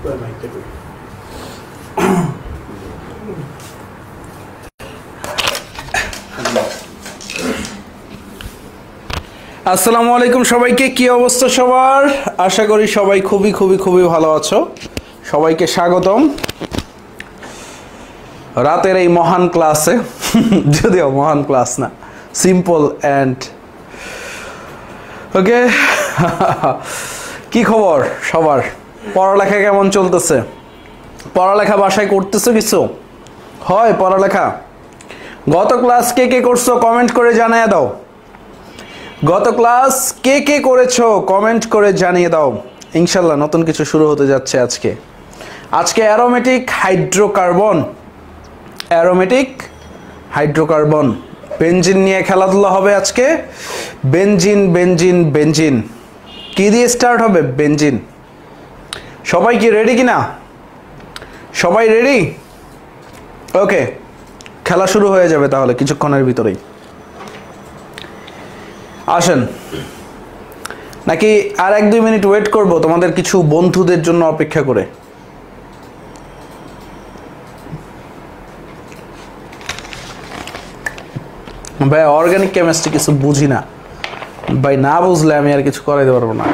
আসসালামু আলাইকুম সবাইকে, কি অবস্থা সবার? আশা করি সবাই খুবই খুবই খুবই ভালো আছো। সবাইকে স্বাগতম রাতের এই মহান ক্লাসে। যদিও মহান ক্লাস না, সিম্পল অ্যান্ড ওকে। কি খবর সবার? পড়ালেখা কেমন চলতেছে? পড়ালেখা বাসায় করতেছো কিছু? হয় পড়ালেখা? গত ক্লাস কে কে করছো কমেন্ট করে জানিয়ে দাও। গত ক্লাস কে কে করেছো কমেন্ট করে জানিয়ে দাও। ইনশাল্লাহ নতুন কিছু শুরু হতে যাচ্ছে আজকে। আজকে অ্যারোমেটিক হাইড্রোকার্বন বেনজিন নিয়ে খেলাধুলা হবে আজকে। বেনজিন কি দিয়ে স্টার্ট হবে? বেনজিন। সবাই কি রেডি কিনা? সবাই রেডি? ওকে, খেলা শুরু হয়ে যাবে তাহলে কিছুক্ষণের ভিতরেই। আসেন, নাকি আর 1-2 মিনিট ওয়েট করব তোমাদের কিছু বন্ধুদের জন্য অপেক্ষা করে? ভাই অর্গানিক কেমিস্ট্রি কিছু বুঝি না ভাই, না বুঝলে আমি আর কিছু করাইতে পারবো না।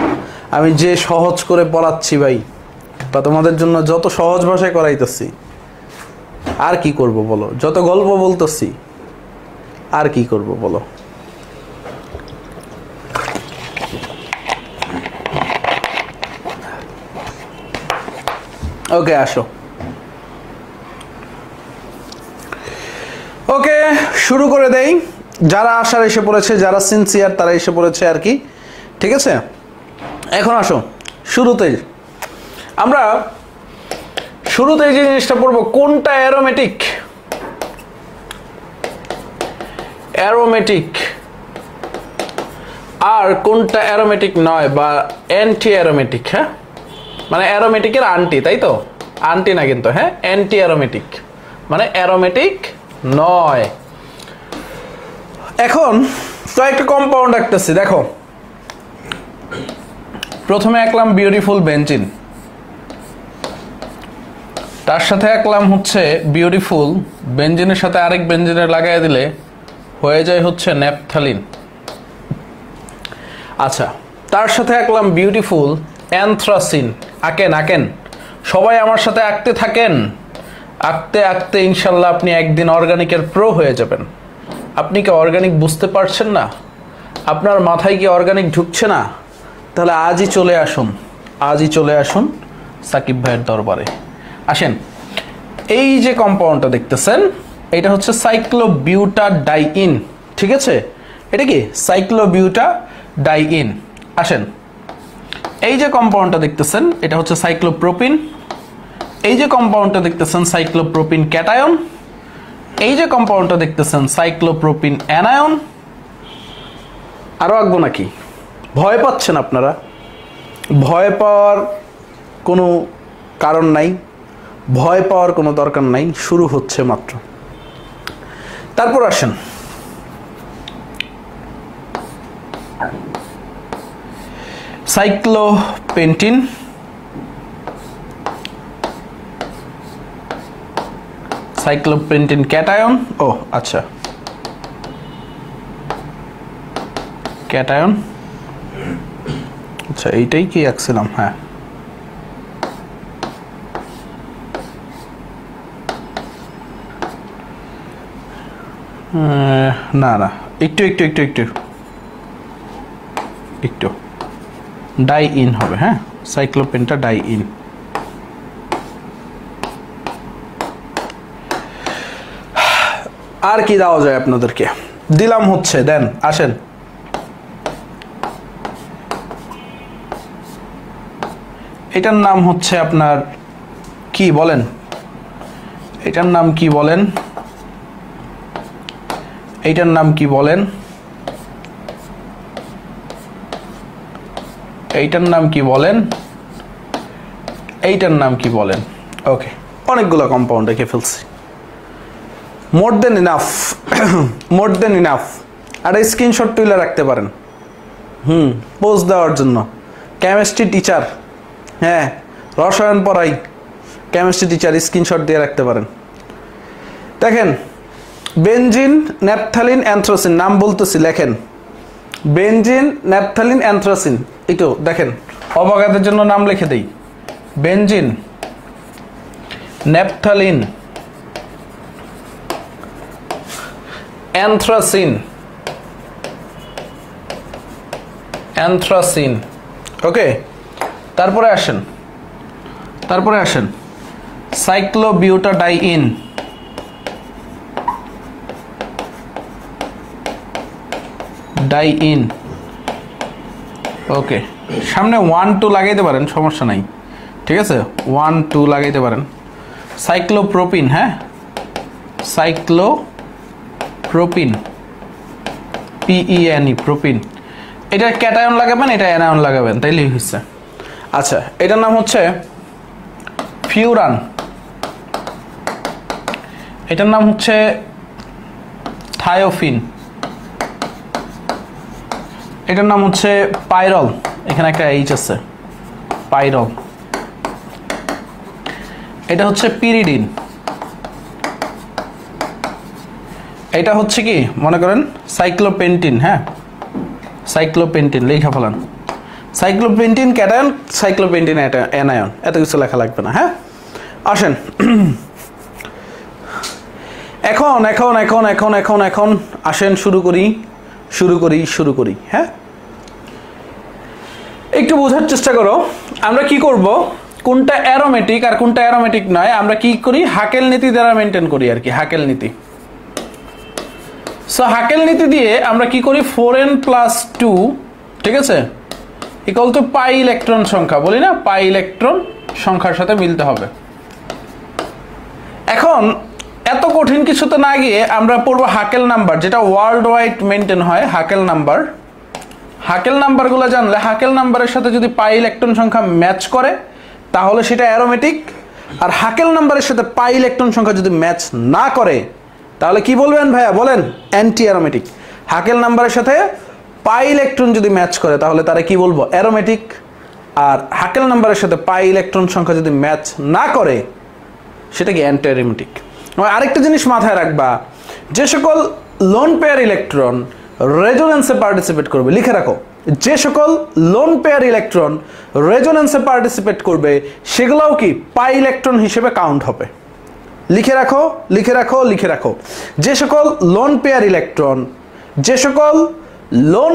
আমি যে সহজ করে পড়াচ্ছি ভাই, বা তোমাদের জন্য যত সহজ ভাষায় করাইতেছি, আর কি করব বলো? যত গল্প বলতেছি, আর কি করব বলো? ওকে আসো। ওকে শুরু করে দেই। যারা আসার এসে পড়েছে, যারা সিনসিয়ার তারা এসে পড়েছে আর কি, ঠিক আছে? এখন আসো, শুরুতেই আমরা শুরুতেই যে জিনিসটা পড়বো, কোনটা অ্যারোমেটিক আর কোনটা অ্যারোমেটিক নয় বা অ্যান্টি অ্যারোমেটিক। হ্যাঁ, মানে অ্যারোমেটিকের আন্টি, তাই তো? আন্টি না কিন্তু, হ্যাঁ, অ্যান্টি অ্যারোমেটিক মানে অ্যারোমেটিক নয়। এখন তো একটা কম্পাউন্ড আঁকতেছি, দেখো। প্রথমে আঁকলাম বিউটিফুল বেনজিন, তার সাথে আঁকলাম হচ্ছে বিউটিফুল বেনজিনের সাথে আরেক বেনজিনের লাগাই দিলে হয়ে যায় হচ্ছে ন্যাপথালিন। আচ্ছা, তার সাথে আঁকলাম বিউটিফুল অ্যানথ্রাসিন। আঁকেন সবাই আমার সাথে আঁকতে থাকেন। আঁকতে ইনশাল্লাহ আপনি একদিন অর্গানিকের প্রো হয়ে যাবেন। আপনি কি অর্গানিক বুঝতে পারছেন না? আপনার মাথায় কি অর্গানিক ঢুকছে না? তাহলে আজই চলে আসুন সাকিব ভাইয়ের দরবারে। আসেন, এই যে কম্পাউন্ডটা দেখতেছেন, এটা হচ্ছে সাইক্লোবিউটাডাইইন, ঠিক আছে? এটা কি সাইক্লোবিউটাডাইইন। আসেন, এই যে কম্পাউন্ডটা দেখতেছেন এটা হচ্ছে সাইক্লোপ্রোপিন। এই যে কম্পাউন্ডটা দেখতেছেন সাইক্লোপ্রোপিন ক্যাটায়ন। এই যে কম্পাউন্ডটা দেখতেছেন সাইক্লোপ্রোপিন অ্যানায়ন। আরো আঁকবো নাকি? ভয় পাচ্ছেন আপনারা? ভয় পাওয়ার কোনো কারণ নাই, ভয় পাওয়ার কোনো দরকার নাই, শুরু হচ্ছে মাত্র। তারপর আসেন, সাইক্লোপেন্টিন, সাইক্লোপেন্টিন ক্যাটায়ন। ও আচ্ছা, ক্যাটায়ন। আচ্ছা, এইটাই কি আঁকছিলাম? হ্যাঁ, না একটু ডাই ইন হবে। হ্যাঁ, সাইক্লোপেন্টা ডাই ইন। আর কি দেওয়া যায় আপনাদেরকে? দিলাম হচ্ছে, দেন আসেন। এটার নাম হচ্ছে আপনার কি বলেন? এইটার নাম কি বলেন? এইটার নাম কি বলেন? এইটার নাম কি বলেন? এইটার নাম কি বলেন? ওকে, অনেকগুলো কম্পাউন্ড এঁকে ফেলছি। মোর দেন ইনাফ। আর স্ক্রিনশট তুলে রাখতে পারেন, পোস্ট দেওয়ার জন্য। কেমিস্ট্রি টিচার, হ্যাঁ, রসায়ন পড়াই, কেমিস্ট্রি টিচার, স্ক্রিনশট দিয়ে রাখতে পারেন। দেখেন বেনজিন, ন্যাপথালিন, অ্যানথ্রাসিন, নাম বলতেছি লেখেন। বেনজিন, ন্যাপথালিন, অ্যানথ্রাসিন, একটু দেখেন অবগতের জন্য নাম লিখে দেই। বেনজিন, ন্যাপথালিন, অ্যানথ্রাসিন, অ্যানথ্রাসিন, ওকে। তারপরে আসেন সাইক্লোবিউটাডাইন, ডাইইন, ওকে। সামনে 1 2 লাগাইতে পারেন, সমস্যা নাই, ঠিক আছে, 1 2 লাগাইতে পারেন। সাইক্লোপ্রোপিন, হ্যাঁ, সাইক্লোপ্রোপিন, PENE, প্রোপিন। এটা ক্যাটায়ন লাগাবেন, এটা অ্যানায়ন লাগাবেন, তাইলেই হচ্ছে। আচ্ছা, এটার নাম হচ্ছে ফিউরান, এটার নাম হচ্ছে থায়োফিন, এটার নাম হচ্ছে পাইরল, এখানে একটা এইচ আছে, পাইরল। এটা হচ্ছে পিরিডিন, এটা হচ্ছে কি মনে করেন সাইক্লোপেন্টিন, হ্যাঁ, সাইক্লোপেন্টিন লেখা ফেলান। সাইক্লোপেন্টিন ক্যাটায়ন, সাইক্লোপেন্টিন অ্যানায়ন, এত কিছু লেখা লাগবে না, হ্যাঁ। আসেন এখন আসেন শুরু করি, হ্যাঁ। একটু বোঝার চেষ্টা করো, আমরা কি করব, কোনটা অ্যারোমেটিক আর কোনটা অ্যারোমেটিক নয়, আমরা কি করি, হাকেল নীতি দ্বারা মেনটেন করি আর কি, হাকেল নীতি। সো হাকেল নীতি দিয়ে আমরা কি করি, 4n + 2, ঠিক আছে, ইকুয়াল টু পাই ইলেকট্রন সংখ্যা, বলি না, পাই ইলেকট্রন সংখ্যার সাথে মিলতে হবে। এখন এত কঠিন কিছুতে না গিয়ে আমরা পড়বো হাকেল নাম্বার, যেটা ওয়ার্ল্ড ওয়াইড মেনটেন হয়, হাকেল নাম্বার। হাকেল নাম্বারগুলো জানলে, হাকেল নাম্বারের সাথে যদি পাই ইলেকট্রন সংখ্যা ম্যাচ করে তাহলে সেটা অ্যারোমেটিক, আর হাকেল নাম্বারের সাথে পাই ইলেকট্রন সংখ্যা যদি ম্যাচ না করে তাহলে কি বলবেন ভাইয়া, বলেন, অ্যান্টি অ্যারোমেটিক। হাকেল নাম্বারের সাথে পাই ইলেকট্রন যদি ম্যাচ করে তাহলে তারা কি বলবো, অ্যারোমেটিক। আর হাকেল নাম্বারের সাথে পাই ইলেকট্রন সংখ্যা যদি ম্যাচ না করে সেটা কি, অ্যান্টি অ্যারোমেটিক। আরেকটা জিনিস মাথায় রাখবা, যে সকল লোন পেয়ার ইলেকট্রন রেজোনেন্সে পার্টিসিপেট করবে, লিখে রাখো, যে সকল লোন পেয়ার ইলেকট্রন রেজোনেন্সে পার্টিসিপেট করবে সেগুলোও কি পাই ইলেকট্রন হিসেবে কাউন্ট হবে। লিখে রাখো, যে সকল lone pair electron, lone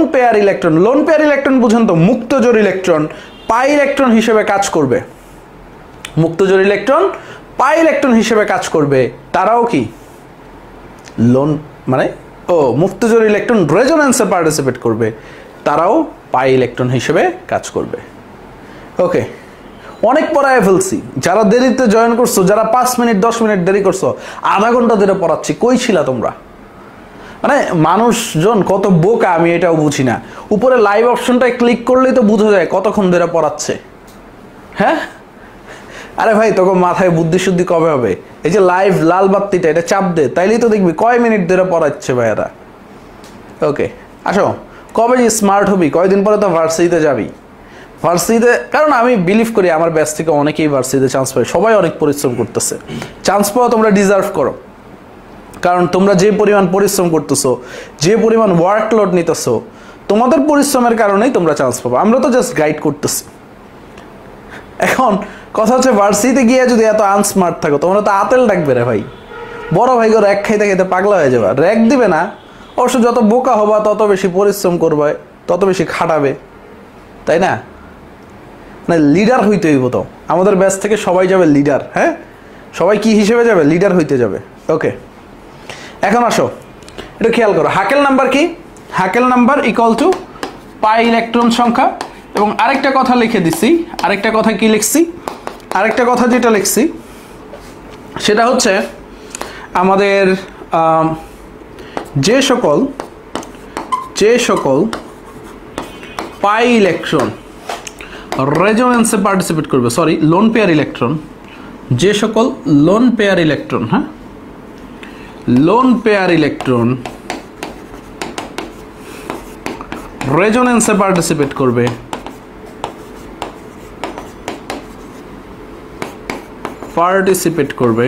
pair electron বুঝুন তো, মুক্তজোড় ইলেকট্রন পাই ইলেকট্রন হিসেবে কাজ করবে, মুক্তজোড় ইলেকট্রন পাই ইলেকট্রন হিসেবে কাজ করবে, তারাও কি লোন, মানে মুক্তজোড় ইলেকট্রন রেজোনেন্সে পার্টিসিপেট করবে, তারাও পাই ইলেকট্রন হিসেবে কাজ করবে, ওকে। অনেক পড়ায় ফেলছি, যারা দেরিতে জয়েন করছো, যারা 5 মিনিট 10 মিনিট দেরি করছো, আধা ঘন্টা ধরে পড়াচ্ছি, কই ছিলা তোমরা? মানে মানুষজন কত বোকা আমি এটাও বুঝি না। উপরে লাইভ অপশনটায় ক্লিক করলেই তো বোঝা যায় কতক্ষণ ধরে পড়াচ্ছে, হ্যাঁ। আরে ভাই, তোকে মাথায় বুদ্ধি শুদ্ধি কবে হবে? এই যে লাইভ লাল বাত্তিটা, এটা চাপ দে, তাইলেই তো দেখবি কয় মিনিট ধরে পড়াচ্ছে ভাইয়ারা, ওকে। আসো, কবে যে স্মার্ট হবি, কয়দিন পরে তো ভার্সিটিতে যাবি, ভার্সিটিতে, কারণ আমি বিলিভ করি আমার ব্যাচ থেকে অনেকেই ভার্সিটিতে চান্স পায়, সবাই অনেক পরিশ্রম করতেছে। চান্স পাওয়া তোমরা ডিজার্ভ করো, কারণ তোমরা যে পরিমাণ পরিশ্রম করতেছো, যে পরিমাণ ওয়ার্কলোড নিতেছো, তোমাদের পরিশ্রমের কারণেই তোমরা চান্স পাবো, আমরা তো জাস্ট গাইড করতেছি। এখন কথা হচ্ছে, ভার্সিটিতে গিয়ে যদি এত আনস্মার্ট থাকো, তোমরা তো আতেল ডাকবে রে ভাই, বড় ভাই গো, র্যাক খাইতে খাইতে পাগলা হয়ে যাবে। র্যাক দিবে না, অবশ্য যত বোকা হবা তত বেশি পরিশ্রম করবে, তত বেশি খাটাবে, তাই না? মানে লিডার হইতে হইব তো, আমাদের ব্যাচ থেকে সবাই যাবে লিডার, হ্যাঁ, সবাই কি হিসেবে যাবে, লিডার হইতে যাবে, ওকে। এখন আসো, এটা খেয়াল করো, হাকেল নাম্বার কি, হাকেল number equal to pi electron সংখ্যা। এবং আরেকটা কথা লিখে দিছি, আরেকটা কথা কি লিখছি, আরেকটা কথা যেটা লিখছি সেটা হচ্ছে আমাদের যে সকল পাই ইলেকট্রন রেজোনেন্সে পার্টিসিপেট করবে, সরি লোন পেয়ার ইলেকট্রন, যে সকল লোন পেয়ার ইলেকট্রন, হ্যাঁ, লোন পেয়ার ইলেকট্রন রেজোনেন্সে পার্টিসিপেট করবে, পার্টিসিপেট করবে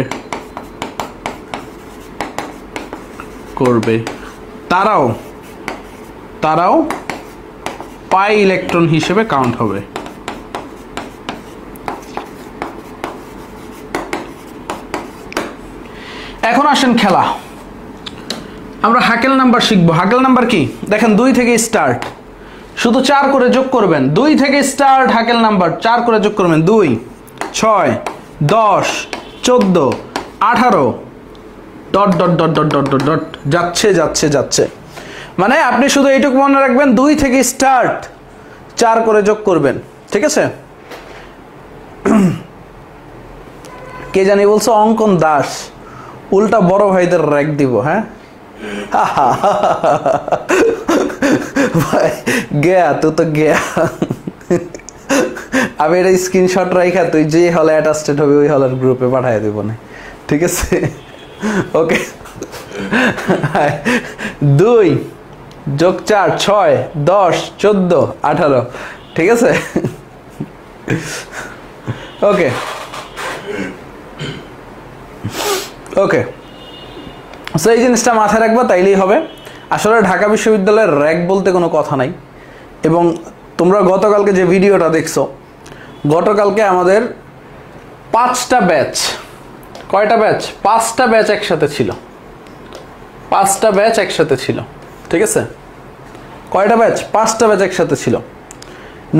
তারাও পাই ইলেকট্রন হিসেবে কাউন্ট হবে। এখন আসেন খেলা, আমরা হাকেল নাম্বার শিখবো। হাকেল নাম্বার কি দেখেন, 2 থেকে স্টার্ট, শুধু 4 করে যোগ করবেন। 2 থেকে স্টার্ট হাকেল নাম্বার, 4 করে যোগ করবেন। 2 6 10 14 18 dot dot dot dot dot dot dot যাচ্ছে যাচ্ছে যাচ্ছে। মানে আপনি শুধু এইটুকু মনে রাখবেন, 2 থেকে স্টার্ট, 4 করে যোগ করবেন। ঠিক আছে? কে জানি বলছো অঙ্কন দাস, উল্টা বড় ভাইদের র্যাক দিব। হ্যাঁ ভাই গেয়া, তুই তো গেয়া। আমি এটা স্ক্রিনশট রাখা তুই যে হলে অ্যাটাস্টেড হবে ওই হলের গ্রুপে পাঠিয়ে দিব না। ঠিক আছে? ওকে, 2 যোগ 4 6 10 14 18। ঠিক আছে? ওকে ওকে, সো এই জিনিসটা মাথায় রাখবো, তাইলেই হবে। আসলে ঢাকা বিশ্ববিদ্যালয়ের র্যাক বলতে কোনো কথা নাই। এবং তোমরা গতকালকে যে ভিডিওটা দেখছো, গতকালকে আমাদের 5টা ব্যাচ, কয়টা ব্যাচ? 5টা ব্যাচ একসাথে ছিল। 5টা ব্যাচ একসাথে ছিল। ঠিক আছে? কয়টা ব্যাচ? 5টা ব্যাচ একসাথে ছিল।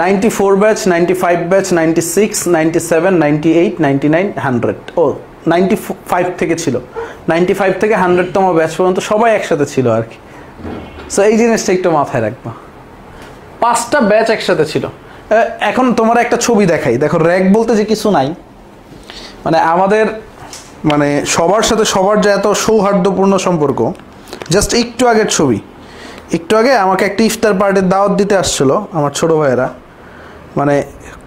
94 ব্যাচ, 95 ব্যাচ, 96 97 98 99 100। ও 95 থেকে ছিল, 95 থেকে 100তম ব্যাচ পর্যন্ত সবাই একসাথে ছিল আর কি। সো এই জিনিসটা একটু মাথায় রাখবা, 5টা ব্যাচ একসাথে ছিল। এখন তোমার একটা ছবি দেখাই, দেখো র্যাক বলতে যে কিছু নাই, মানে আমাদের মানে সবার সাথে সবার যে এত সৌহার্দ্যপূর্ণ সম্পর্ক। জাস্ট একটু আগের ছবি, একটু আগে আমাকে একটা ইফতার পার্টির দাওয়াত দিতে আসছিল আমার ছোট ভাইয়েরা। মানে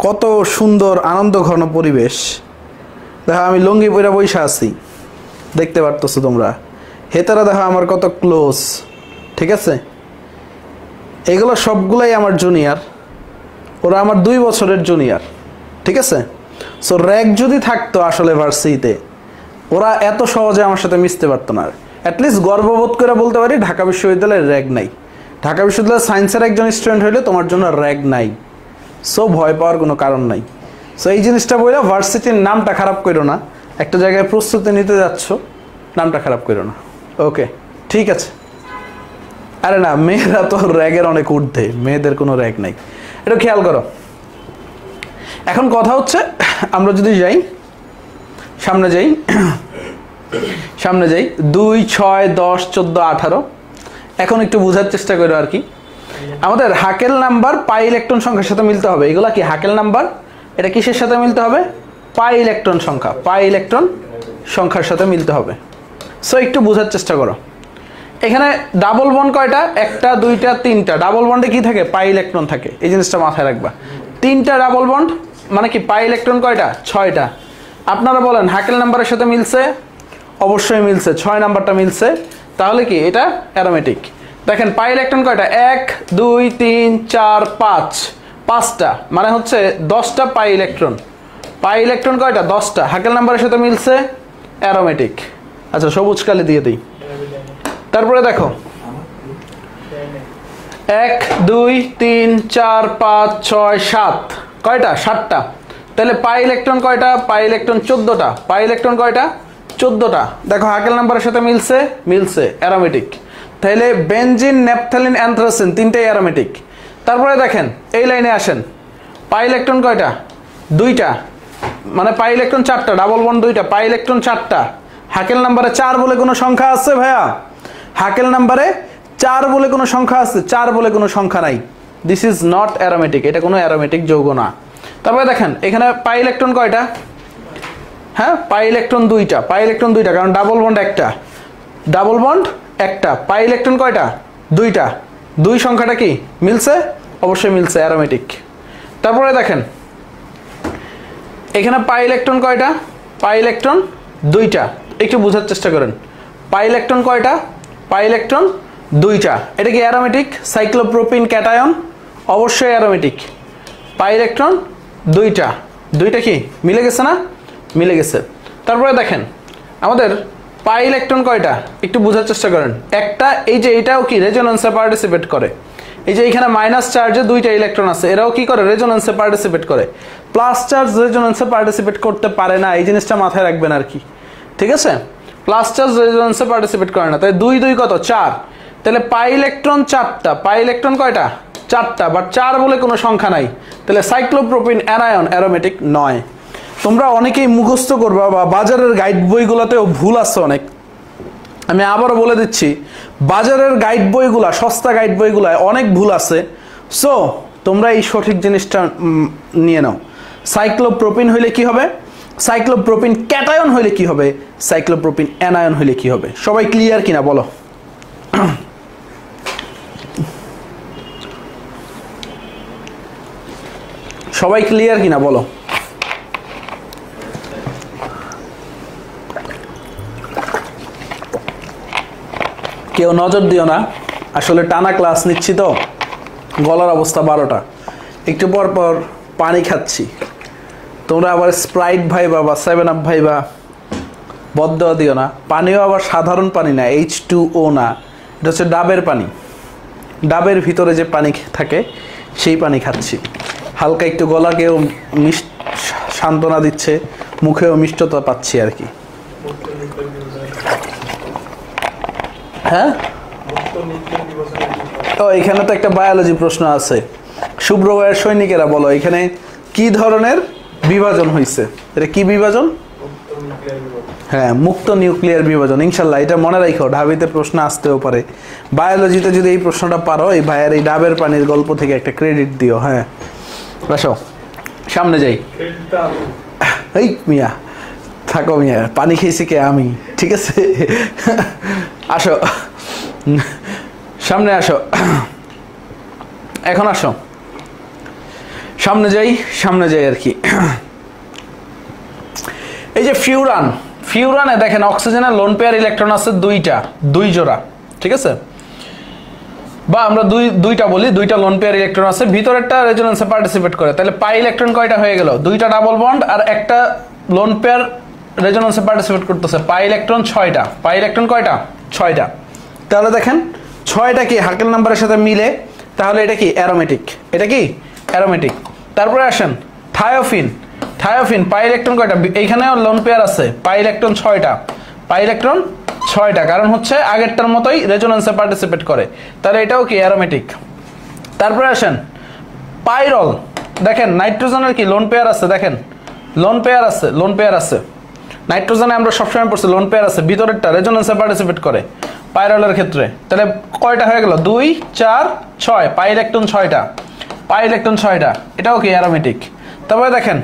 কত সুন্দর আনন্দ ঘন পরিবেশ। দেখো আমি লুঙ্গি পরে বইসা আছি, দেখতে পারতেছো তোমরা। হেতারা দেখো আমার কত ক্লোজ। ঠিক আছে? এগুলো সবগুলাই আমার জুনিয়র, ওরা আমার 2 বছরের জুনিয়র। ঠিক আছে? সো র্যাক যদি থাকতো আসলে ভার্সিটিতে, ওরা এত সহজে আমার সাথে মিশতে পারতো না। অ্যাটলিস্ট গর্ববোধ করে বলতে পারি ঢাকা বিশ্ববিদ্যালয়ের র্যাক নাই। ঢাকা বিশ্ববিদ্যালয়ের সায়েন্সের একজন স্টুডেন্ট হইলে তোমার জন্য র্যাক নাই। সো ভয় পাওয়ার কোনো কারণ নাই। সো এই জিনিসটা বললে ভার্সিটির নামটা খারাপ করো না। একটা জায়গায় প্রস্তুতি নিতে যাচ্ছ, নামটা খারাপ করো না। ওকে, ঠিক আছে? আরে না, মেয়েরা তো র্যাগের অনেক ঊর্ধ্বে, মেয়েদের কোনো র্যাগ নাই, এটা খেয়াল করো। এখন কথা হচ্ছে, আমরা যদি যাই সামনে, যাই 2 6 10 14 18। এখন একটু বোঝার চেষ্টা করো আর কি। আমাদের হাকেল নাম্বার পাই ইলেকট্রন সংখ্যার সাথে মিলতে হবে। এগুলা কি হাকেল নাম্বার? এটা কিসের সাথে মিলতে হবে? পাই ইলেকট্রন সংখ্যা, পাই ইলেকট্রন সংখ্যার সাথে মিলতে হবে। সো একটু বোঝার চেষ্টা করো। এখানে ডাবল বন্ড কয়টা? 1টা 2টা 3টা। ডাবল বন্ডে কি থাকে? পাই ইলেকট্রন থাকে। এই জিনিসটা মাথায় রাখবা। 3টা ডাবল বন্ড মানে কি পাই ইলেকট্রন কয়টা? 6টা। আপনারা বলেন হাকেল নাম্বারের সাথে মিলছে? অবশ্যই মিলছে, 6 নাম্বারটা মিলছে। তাহলে কি এটা অ্যারোমেটিক। দেখেন পাই ইলেকট্রন কয়টা? 1 2 3 4 5, 5টা মানে হচ্ছে 10টা পাই ইলেকট্রন। পাই ইলেকট্রন কয়টা? 10টা। হাকেল নাম্বারের সাথে মিলছে, অ্যারোমেটিক। আচ্ছা, সবুজ কালি দিয়ে দিই। তারপরে দেখো 1 2 3 4 5 6 7, কয়টা? 7টা। তাহলে পাই ইলেকট্রন কয়টা? Pi electron 14টা। পাই ইলেকট্রন কয়টা? 14টা। দেখো হাকেল নাম্বারের সাথে মিলছে, অ্যারোমেটিক। তাহলে বেনজিন, ন্যাপথালিন, অ্যানথ্রাসিন 3টাই অ্যারোমেটিক। তারপরে দেখেন এই লাইনে আসেন, পাই ইলেকট্রন কয়টা? 2টা, মানে পাই ইলেকট্রন 4টা, ডাবল বন্ড 2টা, পাই ইলেকট্রন 4টা। হাকেল নাম্বারে 4 বলে কোনো সংখ্যা আছে ভাইয়া? হাকেল নাম্বারে 4 বলে কোনো সংখ্যা আছে? 4 বলে কোনো সংখ্যা নাই। দিস ইজ নট অ্যারোমেটিক, এটা কোনো অ্যারোমেটিক যৌগ না। তারপরে দেখেন এখানে পাই ইলেকট্রন কয়টা? হ্যাঁ, পাই ইলেকট্রন 2টা। পাই ইলেকট্রন 2টা কারণ ডাবল বন্ড 1টা, ডাবল বন্ড 1টা। পাই ইলেকট্রন কয়টা? 2টা। 2 সংখ্যাটা কি মিলছে? অবশ্যই মিলছে, অ্যারোমেটিক। তারপরে দেখেন এখানে পাই ইলেকট্রন কয়টা? পাই ইলেকট্রন 2টা। একটু বোঝার চেষ্টা করেন, পাই ইলেকট্রন কয়টা? পাই ইলেকট্রন 2টা। এটা কি অ্যারোমেটিক? সাইক্লোপ্রোপিন ক্যাটায়ন, অবশ্যই অ্যারোমেটিক। পাই ইলেকট্রন 2টা, 2টা কি মিলে গেছে না? মিলে গেছে। তারপরে দেখেন আমাদের পাই ইলেকট্রন কয়টা একটু বোঝার চেষ্টা করেন। একটা, এই যে এটাও কি রেজোন্যান্সে পার্টিসিপেট করে। এই যে এখানে মাইনাস চার্জে দুইটা ইলেকট্রন আছে, এরাও কি করে রেজোন্যান্সে পার্টিসিপেট করে। প্লাস চার্জ রেজোন্যান্সে পার্টিসিপেট করতে পারে না, এই জিনিসটা মাথায় রাখবেন আর কি, ঠিক আছে। প্লাস চার্জ রেজোন্যান্সে পার্টিসিপেট করে না, তাই 2 2 কত 4, তাহলে পাই ইলেকট্রন 4টা, পাই ইলেকট্রন কয়টা 4টা, বাট 4 বলে কোনো সংখ্যা নাই, তাহলে সাইক্লোপ্রোপিন অ্যানায়ন অ্যারোমেটিক নয়। তোমরা অনেকেই মুখস্থ করবা বা বাজারের গাইড বইগুলোতেও ভুল আছে অনেক। আমি আবারও বলে দিচ্ছি, বাজারের গাইড বইগুলা, সস্তা গাইড বইগুলায় অনেক ভুল আছে। সো তোমরা এই সঠিক জিনিসটা নিয়ে নাও। সাইক্লোপ্রোপিন হইলে কি হবে, সাইক্লোপ্রোপিন ক্যাটায়ন হইলে কি হবে, সাইক্লোপ্রোপিন অ্যানায়ন হইলে কি হবে। সবাই ক্লিয়ার কিনা বলো? সবাই ক্লিয়ার কিনা বলো? কেউ নজর দিও না, আসলে টানা ক্লাস নিচ্ছি তো, গলার অবস্থা 12টা, একটু পর পর পানি খাচ্ছি। তোমরা আবার স্প্রাইট ভাইবা বা 7 আপ ভাইবা, বদ্ধ দিও না। পানিও আবার সাধারণ পানি না, H2O না, এটা হচ্ছে ডাবের পানি। ডাবের ভিতরে যে পানি থাকে সেই পানি খাচ্ছি। হালকা একটু গলাকেও সান্ত্বনা দিচ্ছে, মুখেও মিষ্টতা পাচ্ছি আর কি। হ্যাঁ, ও এখানে তো একটা বায়োলজি প্রশ্ন আছে। শুভ্র ভাইয়ের সৈনিকেরা বলো, এখানে কি ধরনের বিভাজন হয়েছে? এটা কি বিভাজন? হ্যাঁ, মুক্ত নিউক্লিয়ার বিভাজন। ইনশাল্লাহ এটা মনে রাখো, ঢাবিতে প্রশ্ন আসতেও পারে। বায়োলজিতে যদি এই প্রশ্নটা পারো, এই ভাইয়ের এই ডাবের পানির গল্প থেকে একটা ক্রেডিট দিও। হ্যাঁ, আসো সামনে যাই। এই মিয়া থাকো মিয়া, পানি খেয়েছি কে? আমি, ঠিক আছে। আসো সামনে আসো, এখন আসো সামনে যাই, সামনে যাই আর কি। এই যে ফিউরান, ফিউরানে দেখেন অক্সিজেনের লোন পেয়ার ইলেকট্রন আছে 2 জোড়া, ঠিক আছে, বা আমরা দুইটা বলি, 2টা লোন পেয়ার ইলেকট্রন আছে, ভিতরেরটা রেজোন্যান্সে পার্টিসিপেট করে। তাহলে পাই ইলেকট্রন কয়টা হয়ে গেল? 2টা ডাবল বন্ড আর একটা লোন পেয়ার রেজোন্যান্সে পার্টিসিপেট করতেছে। পাই ইলেকট্রন 6টা, পাই ইলেকট্রন কয়টা? 6টা। তাহলে দেখেন 6টা কি হাকেল নাম্বারের সাথে মিলে, তাহলে এটা কি অ্যারোমেটিক, এটা কি অ্যারোমেটিক। তারপরে আসেন থায়োফিন, থায়োফিন পাই ইলেকট্রন কয়টা? এইখানেও লোন পেয়ার আছে, পাই ইলেকট্রন 6টা, পাই ইলেকট্রন 6টা, কারণ হচ্ছে আগেরটার মতোই রেজোন্যান্সে পার্টিসিপেট করে, তাহলে এটাও কি অ্যারোমেটিক। তারপরে আসেন পাইরল, দেখেন নাইট্রোজেনের কি লোন পেয়ার আছে, দেখেন লোন পেয়ার আছে, লোন পেয়ার আছে। নাইট্রোজেনে আমরা সবসময় পড়ছি লোন পেয়ার আছে, ভিতরেরটা রেজোন্যান্সে পার্টিসিপেট করে পাইরলের ক্ষেত্রে। তাহলে কয়টা হয়ে গেল? 2 4 6, পাই ইলেকট্রন 6টা, পাই ইলেকট্রন 6টা, এটাও কি অ্যারোমেটিক। তারপরে দেখেন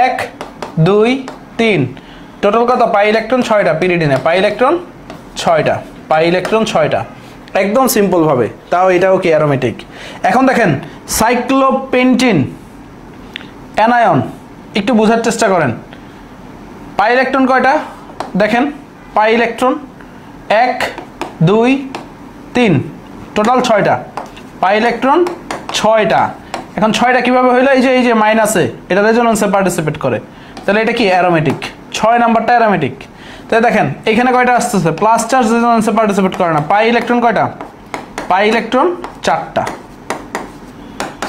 1 2 3, টোটাল কত? পাই ইলেকট্রন 6টা, পিরিডিনে পাই ইলেকট্রন 6টা, পাই ইলেকট্রন 6টা, একদম সিম্পল ভাবে, তাও এটাও কি অ্যারোমেটিক। এখন দেখেন সাইক্লোপেন্টিন অ্যানায়ন, একটু বোঝার চেষ্টা করেন। পাই ইলেকট্রন কয়টা? দেখেন পাই ইলেকট্রন 1 2 3, টোটাল 6টা, পাই ইলেকট্রন 6টা। এখন 6টা কিভাবে হইলো? এই যে মাইনাসে, এটা রেজোন্যান্সে পার্টিসিপেট করে, তাহলে এটা কি অ্যারোমেটিক। 6 নাম্বারটা অ্যারোমেটিক। তাহলে দেখেন এখানে কয়টা আসতেছে? প্লাস চার্জ রেজোন্যান্সে পার্টিসিপেট করে না। পাই ইলেকট্রন কয়টা? পাই ইলেকট্রন 4টা।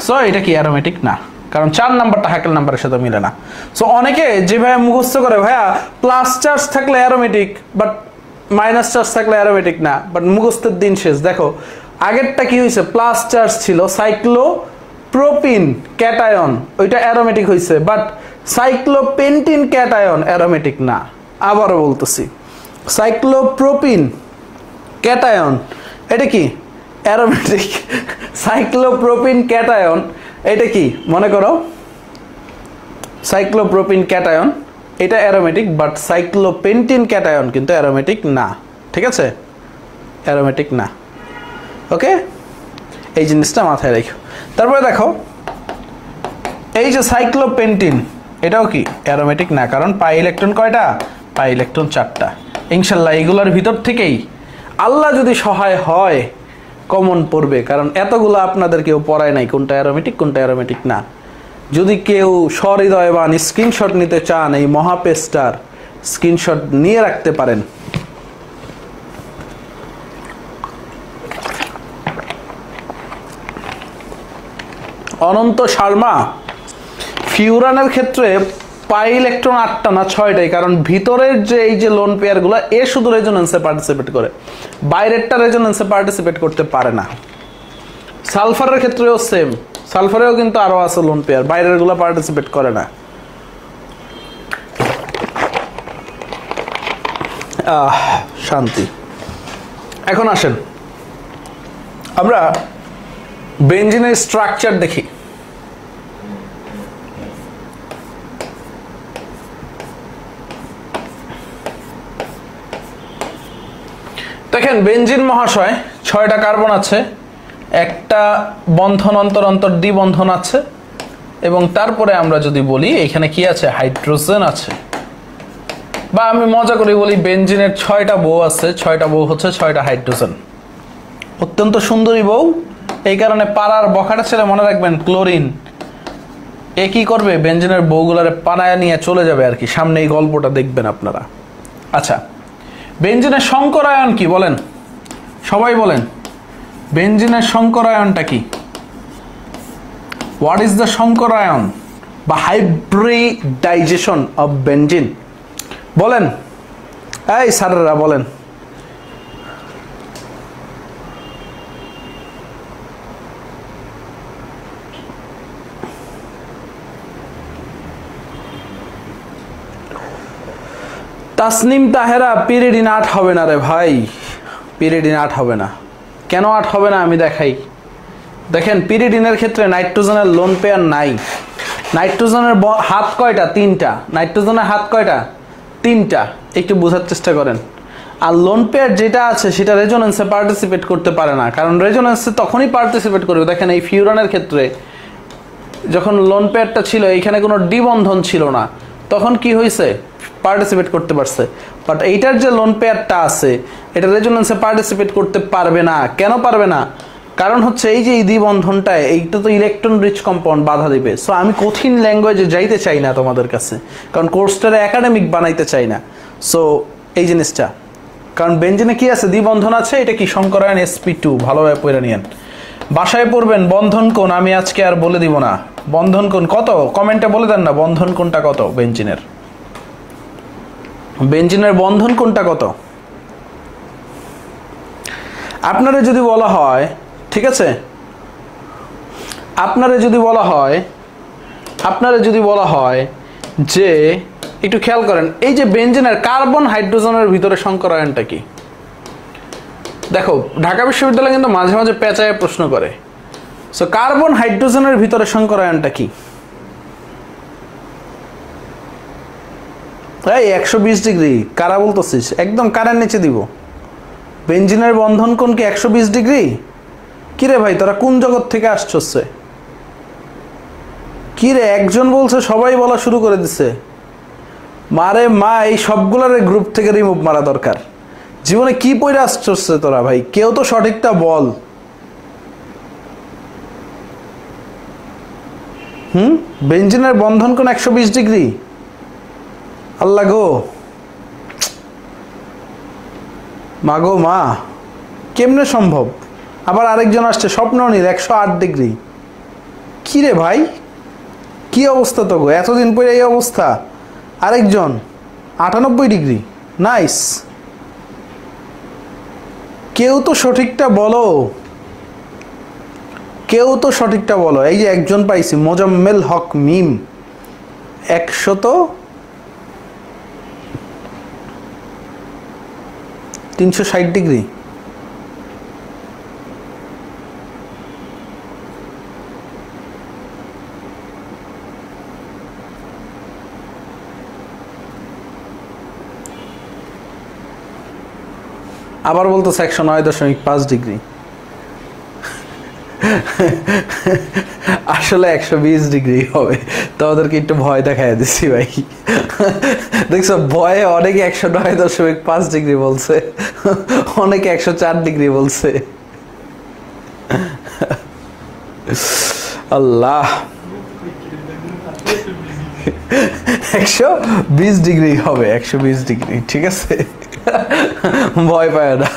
সো এটা কি অ্যারোমেটিক না, কারণ 4 নাম্বারটা হাকেল নাম্বারের সাথে মিলে না। সো অনেকে যেভাবে মুখস্থ করে, ভাইয়া প্লাস চার্জ থাকলে অ্যারোমেটিক, বাট মাইনাস চার্জ থাকলে অ্যারোমেটিক না, বাট মুখস্থের দিন শেষ। দেখো আগেরটা কি হয়েছে? প্লাস চার্জ ছিল, সাইক্লোপ্রোপিন ক্যাটায়ন, ওইটা অ্যারোমেটিক হয়েছে, বাট সাইক্লোপেন্টিন ক্যাটায়ন অ্যারোমেটিক না। আবারও বলতেছি, সাইক্লোপ্রোপিন ক্যাটায়ন এটা কি অ্যারোমেটিক, সাইক্লোপ্রোপিন ক্যাটায়ন এটা কি মনে করো, সাইক্লোপ্রোপিন ক্যাটায়ন এটা অ্যারোমেটিক, বাট সাইক্লোপেন্টিন ক্যাটায়ন কিন্তু অ্যারোমেটিক না, ঠিক আছে, অ্যারোমেটিক না। ওকে, এই জিনিসটা মাথায় রেখো। তারপরে দেখো এই যে সাইক্লোপেন্টিন, এটাও কি অ্যারোমেটিক না, কারণ পাই ইলেকট্রন কয়টা? পাই ইলেকট্রন 4টা। ইনশাল্লাহ এগুলোর ভিতর থেকেই আল্লাহ যদি সহায় হয় কমন পড়বে, কারণ এতগুলো আপনাদের কেউ পড়ায় নাই কোনটা অ্যারোমেটিক কোনটা অ্যারোমেটিক না। যদি কেউ সহৃদয়বান স্ক্রিনশট নিতে চান এই মহাপেস্টার স্ক্রিনশট নিয়ে রাখতে পারেন। অনন্ত শর্মা, ফিউরানের ক্ষেত্রে পাই ইলেকট্রন 8টা না 6টাই, কারণ ভিতরের যে এই যে লোন পেয়ারগুলো এ শুধু রেজোনেন্সে পার্টিসিপেট করে, বাইরেরটা রেজোনেন্সে পার্টিসিপেট করতে পারে না। সালফারের ক্ষেত্রেও সেম, সালফারেও কিন্তু আরো আছে লোন পেয়ার, বাইরের গুলো পার্টিসিপেট করে না। শান্তি। এখন আসেন আমরা বেঞ্জিনের স্ট্রাকচার দেখি। দেখেন বেঞ্জিন মহাশয় 6টা কার্বন আছে, একটা বন্ধন অন্তর অন্তর দ্বিবন্ধন আছে, এবং তারপরে আমরা যদি বলি এখানে কি আছে, হাইড্রোজেন আছে, বা আমি মজা করে বলি বেঞ্জিনের 6টা বউ আছে, 6টা বউ হচ্ছে 6টা হাইড্রোজেন। অত্যন্ত সুন্দরী বউ, এই কারণে পাড়ার বখাটা ছেলে মনে রাখবেন ক্লোরিন এ কি করবে, বেঞ্জিনের বউগুলারে পানায় নিয়ে চলে যাবে আর কি, সামনে এই গল্পটা দেখবেন আপনারা। আচ্ছা, বেঞ্জিনের সংকরায়ন কি বলেন, সবাই বলেন বেঞ্জিনের সংকরায়নটা কি? হোয়াট ইজ দ্য সংকরায়ন বা হাইব্রিডাইজেশন অফ বেঞ্জিন? বলেন, এই স্যাররা বলেন। তাসনিম তাহেরা, পিরিডিন 8 হবে না রে ভাই, পিরিডিন 8 হবে না। কেন 8 হবে না আমি দেখাই। দেখেন পিরিডিনের ক্ষেত্রে নাইট্রোজেনের লোন পেয়ার নাই। নাইট্রোজেনের হাত কয়টা? 3টা। নাইট্রোজেনের হাত কয়টা? 3টা। একটু বোঝার চেষ্টা করেন। আর লোন পেয়ার যেটা আছে সেটা রেজোনেন্সে পার্টিসিপেট করতে পারে না, কারণ রেজোনেন্সে তখনই পার্টিসিপেট করবে। দেখেন এই ফিউরানের ক্ষেত্রে যখন লোন পেয়ারটা ছিল এইখানে কোনো দ্বিবন্ধন ছিল না, তখন কি হয়েছে, পার্টিসিপেট করতে পারছে। বাট এইটার যে লোন পেয়ারটা আছে এটা রেজোনেন্সে পার্টিসিপেট করতে পারবে না। কেন পারবে না? কারণ হচ্ছে এই যে এই দ্বিবন্ধনটায় এইটা তো ইলেকট্রন রিচ কম্পাউন্ড বাধা দিবে। সো আমি কঠিন ল্যাঙ্গুয়েজে যাইতে চাই না তোমাদের কাছে, কারণ কোর্সটারে একাডেমিক বানাইতে চাই না। সো এই জিনিসটা, কারণ বেঞ্জিনে কি আছে, দ্বিবন্ধন আছে, এটা কি সংকরায়ন sp2, ভালোভাবে পড়ে নিয়েন, বাসায় পড়বেন। বন্ধন কোণ আমি আজকে আর বলে দিব না, বন্ধন কোণ কত কমেন্টে বলে দেন না, বন্ধন কোণটা কত বেঞ্জিনের, বেঞ্জিনের বন্ধন কোণটা কত? আপনারা যদি বলা হয়, ঠিক আছে, আপনারা যদি বলা হয় যে একটু খেয়াল করেন এই যে বেঞ্জিনের কার্বন হাইড্রোজেনের ভিতরে সংকরায়নটা কি? দেখো ঢাকা বিশ্ববিদ্যালয় কিন্তু মাঝে মাঝে পেঁচায় প্রশ্ন করে। সো কার্বন হাইড্রোজেনের ভিতরে সংকরায়নটা কি? এই 120 ডিগ্রি। কারা বলতেছিস? একদম কারের নিচে দিব। বেঞ্জিনের বন্ধন কোণ কি 120 ডিগ্রি? কিরে ভাই তোরা কোন জগৎ থেকে আসছস? কিরে একজন বলছে সবাই বলা শুরু করে দিছে। মারে মা, এই সবগুলার গ্রুপ থেকে রিমুভ মারা দরকার। জীবনে কি পড়ে আসছস তোরা ভাই? কেউ তো সঠিকটা বল। বেঞ্জিনের বন্ধন কোণ 120 ডিগ্রি? আল্লাহ গো, মা গো মা, কেমনে সম্ভব? আবার আরেকজন আসছে স্বপ্ননীল 108 ডিগ্রি। কি রে ভাই, কি অবস্থা তো গো, এতদিন পরে এই অবস্থা। আরেকজন 98 ডিগ্রি। নাইস। কেউ তো সঠিকটা বলো, কেউ তো সঠিকটা বলো। এই যে একজন পাইছি, মোজাম্মেল হক মিম 360 ডিগ্রি। আবার বলতেছে 109.5 ডিগ্রি। আসলে 120 ডিগ্রি হবে। তো ওদেরকে একটু ভয় দেখায় দিচ্ছি ভাই। দেখছো ভয়ে অনেকে 109.5 ডিগ্রি বলছে, অনেকে 104 ডিগ্রি বলছে। আল্লাহ 120 ডিগ্রি হবে, 120 ডিগ্রি, ঠিক আছে? ভয় পায় না।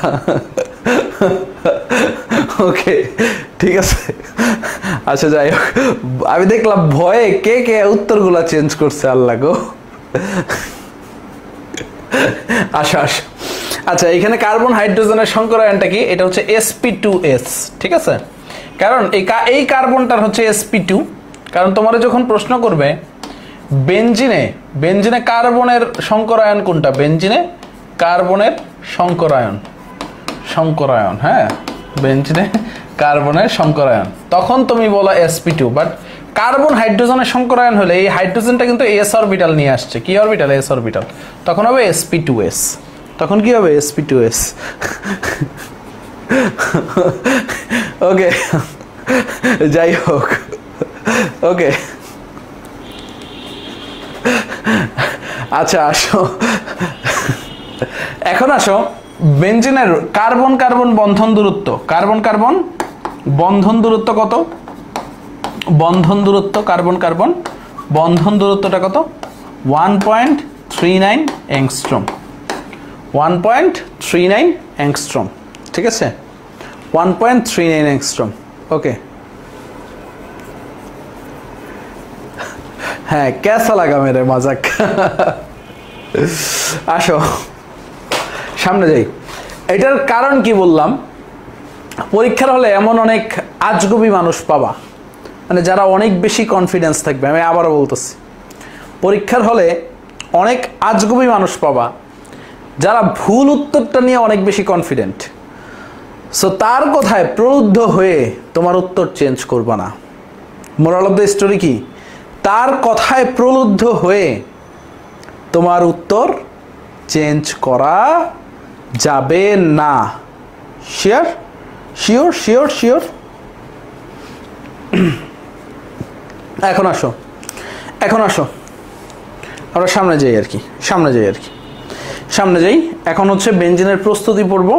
ওকে, ঠিক আছে। আচ্ছা যাই হোক, আমি দেখলাম ভয়ে কে কে উত্তরগুলা চেঞ্জ করছে, আল্লাহ গো। আসো আসো। আচ্ছা, এখানে কার্বন হাইড্রোজেনের সংকরায়নটা কি? এটা হচ্ছে sp2s, ঠিক আছে? কারণ এই কার্বনটার হচ্ছে sp2, কারণ তোমার যখন প্রশ্ন করবে বেনজিনে কার্বনের সংকরায়ন কোনটা, বেনজিনে কার্বনের সংকরায়ন, হ্যাঁ, বেনজিনে কার্বনের সংকরায়ন, তখন তুমি বলো sp2। বাট কার্বন হাইড্রোজেনের সংকরায়ন হলে এই হাইড্রোজেনটা কিন্তু s অরবিটাল নিয়ে আসছে, কি অরবিটাল? s অরবিটাল, তখন হবে sp2s। তখন কি হবে? sp2s। ওকে, যাই হোক, ওকে। আচ্ছা আসো, এখন আসো বেনজিনের কার্বন কার্বন বন্ধন দূরত্ব, কার্বন কার্বন বন্ধন দূরত্ব কত? বন্ধন দূরত্ব, কার্বন কার্বন বন্ধন দূরত্বটা কত? 1.39 অ্যাংস্ট্রম, 1.39 অ্যাংস্ট্রম, ঠিক আছে? 1.39 অ্যাংস্ট্রম। ওকে, হ্যাঁ, কেসা লাগা মেরে মজাক। আসো সামনে যাই। এটার কারণ কি বললাম, পরীক্ষার হলে এমন অনেক আজগুবি মানুষ পাবা, মানে যারা অনেক বেশি কনফিডেন্স থাকবে। আমি আবারও বলতেছি, পরীক্ষার হলে অনেক আজগুবি মানুষ পাবা যারা ভুল উত্তরটা নিয়ে অনেক বেশি কনফিডেন্ট। সো তার কথায় প্রলুব্ধ হয়ে তোমার উত্তর চেঞ্জ করবা না। মোরাল অফ দ্য স্টোরি কি? তার কথায় প্রলুব্ধ হয়ে তোমার উত্তর চেঞ্জ করা যাবে না। Sure sure sure sure. এখন আসো, এখন আসো, আমরা সামনে যাই আর কি, সামনে যাই। এখন হচ্ছে বেনজিনের প্রস্তুতি পড়ব,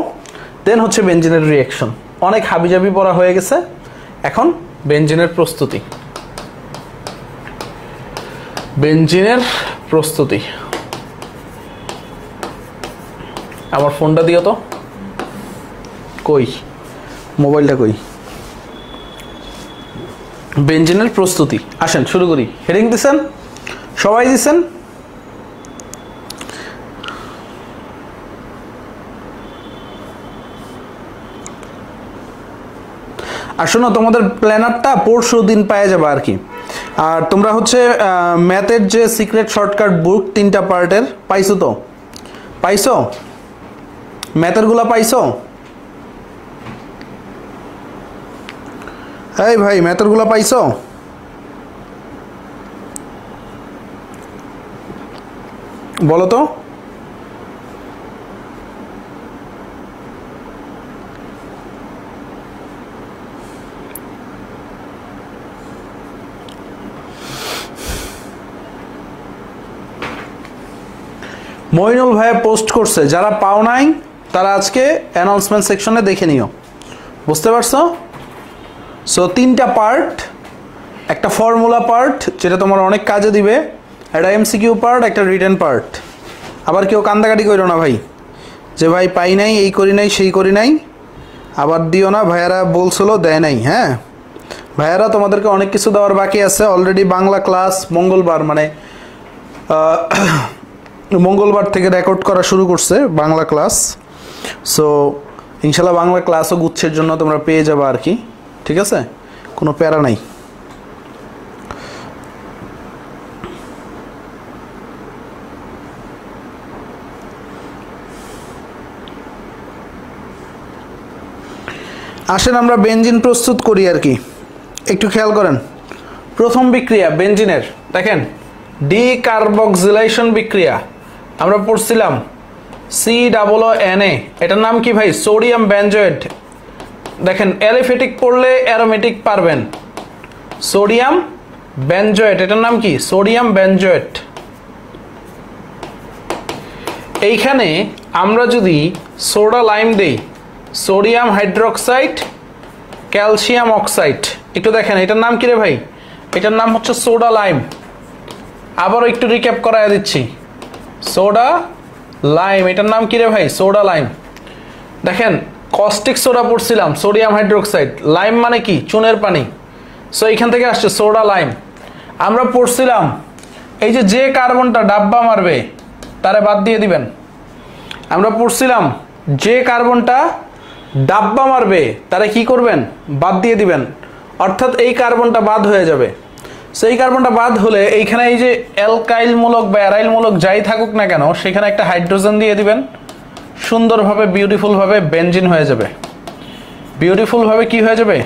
দেন হচ্ছে বেনজিনের রিঅ্যাকশন। অনেক হাবিজাবি পড়া হয়ে গেছে, এখন বেনজিনের প্রস্তুতি। বেনজিনের প্রস্তুতি, আমার ফোনটা দিও তো, কই মোবাইলটা কই? বেনজিনের প্রস্তুতি, আসেন শুরু করি। হেডিং দিছেন সবাই? দিছেন? আর শোনো, তোমাদের প্ল্যানারটা পরশু দিন পেয়ে যাবে আর কি। আর তোমরা হচ্ছে ম্যাথের যে সিক্রেট শর্টকাট বুক 3টা পার্টের পাইছো তো? পাইছো? ম্যাথের গুলা পাইছো? এই ভাই, ম্যাথের গুলা পাইছো? বলো তো। মইনুল ভাইয়া পোস্ট করছে, যারা পাও নাই তারা আজকে অ্যানাউন্সমেন্ট সেকশনে দেখে নিও, বুঝতে পারছো? সো 3টা পার্ট, একটা ফর্মুলা পার্ট যেটা তোমার অনেক কাজে দিবে, একটা এমসিকিউ পার্ট, একটা রিটেন পার্ট। আবার কেউ কান্দাকাটি করো না ভাই, যে ভাই পাই নাই, এই করি নাই, সেই করি নাই, আবার দিও না। ভাইয়ারা বলছিল দেয় নাই, হ্যাঁ ভাইয়ারা, তোমাদেরকে অনেক কিছু দেওয়ার বাকি আছে। অলরেডি বাংলা ক্লাস মঙ্গলবার, মানে মঙ্গলবার থেকে রেকর্ড করা শুরু করছে বাংলা ক্লাস। সো ইনশাল্লাহ বাংলা ক্লাসও গুচ্ছের জন্য তোমরা পেয়ে যাবে আর কি, ঠিক আছে? কোনো প্যারা নাই। আসেন আমরা বেনজিন প্রস্তুত করি আর কি, একটু খেয়াল করেন। প্রথম বিক্রিয়া বেনজিনের, দেখেন ডিকার্বক্সিলেশন বিক্রিয়া আমরা পড়ছিলাম COO, এটার নাম কি ভাই? Sodium benzoate. দেখেন অ্যালিফেটিক পড়লে অ্যারোমেটিক পারবেন। সোডিয়াম বেনজয়েট, এটার নাম কি? Sodium benzoate. এইখানে আমরা যদি সোডা লাইম দেই, সোডিয়াম হাইড্রোক্সাইড, ক্যালসিয়াম অক্সাইড, একটু দেখেন এটার নাম কি রে ভাই? এটার নাম হচ্ছে সোডা লাইম। আবারও একটু রিক্যাপ করায় দিচ্ছি। সোডা লাইম, এটার নাম কি রে ভাই? Soda lime. দেখেন কস্টিক সোডা পড়ছিলাম, সোডিয়াম হাইড্রোক্সাইড। লাইম মানে কি? চুনের পানি। সো এখান থেকে আসছে সোডা লাইম। আমরা পড়ছিলাম এই যে কার্বনটা ডাব্বা মারবে তারে বাদ দিয়ে দিবেন। আমরা পড়ছিলাম যে কার্বনটা ডাব্বা মারবে তারে কি করবেন? বাদ দিয়ে দিবেন। অর্থাৎ এই কার্বনটা বাদ হয়ে যাবে। সেই কার্বনটা বাদ হলে এইখানে এই যে অ্যালকাইল মূলক বা অ্যারাইল মূলক যাই থাকুক না কেন, সেখানে একটা হাইড্রোজেন দিয়ে দিবেন। সুন্দরভাবে বিউটিফুলভাবে বেনজিন হয়ে যাবে। বিউটিফুলভাবে কি হয়ে যাবে?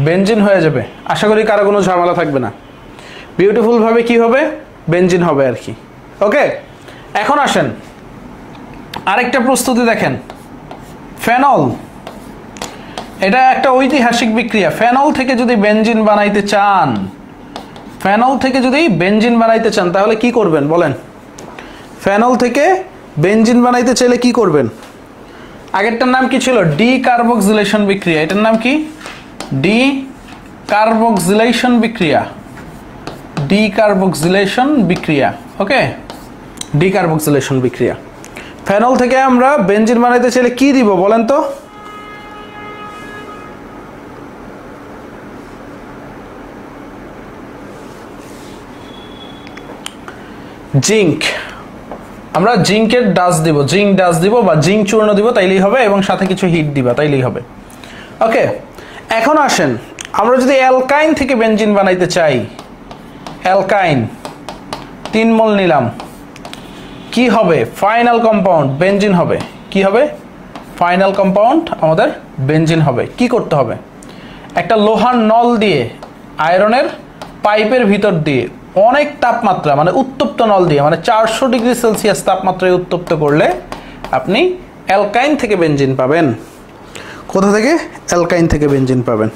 বেনজিন হয়ে যাবে। আশা করি কারো কোনো ঝামেলা থাকবে না। বিউটিফুলভাবে কি হবে? বেনজিন হবে আর কি। ওকে, এখন আসেন আরেকটা প্রস্তুতি দেখেন। ফেনল, এটা একটা ঐতিহাসিক বিক্রিয়া। ফেনল থেকে যদি বেনজিন বানাইতে চান, ফেনল থেকে যদি বেনজিন বানাইতে চান তাহলে কি করবেন বলেন? ফেনল থেকে বেনজিন বানাইতে চাইলে কি করবেন? আগেরটার নাম কি ছিল? ডি কার্বক্সিলেশন বিক্রিয়া। এটার নাম কি? ডি কার্বক্সিলেশন বিক্রিয়া। ডি কার্বক্সিলেশন বিক্রিয়া। ওকে, ডি কার্বক্সিলেশন বিক্রিয়া। ফেনল থেকে আমরা বেনজিন বানাইতে চাইলে কি দিব বলেন তো? জিঙ্ক। আমরা জিঙ্কের ডাস্ট দিব, জিঙ্ক ডাস্ট দিব বা জিঙ্ক চূর্ণ দিব, তাইলেই হবে, এবং সাথে কিছু হিট দিবা, তাইলেই হবে। ওকে, এখন আসেন আমরা যদি অ্যালকাইন থেকে বেনজিন বানাইতে চাই, অ্যালকাইন 3 মোল নিলাম, কি হবে? ফাইনাল কম্পাউন্ড বেনজিন হবে। কি হবে? ফাইনাল কম্পাউন্ড আমাদের বেনজিন হবে। কি করতে হবে? একটা লোহার নল দিয়ে আয়রনের পাইপের ভিতর দিয়ে অনেক তাপমাত্রা, মানে উত্তপ্ত নল দিয়ে, মানে 400 ডিগ্রি সেলসিয়াস তাপমাত্রায় উত্তপ্ত করলে আপনি অ্যালকাইন থেকে বেনজিন পাবেন। কোথা থেকে? অ্যালকাইন থেকে বেনজিন পাবেন।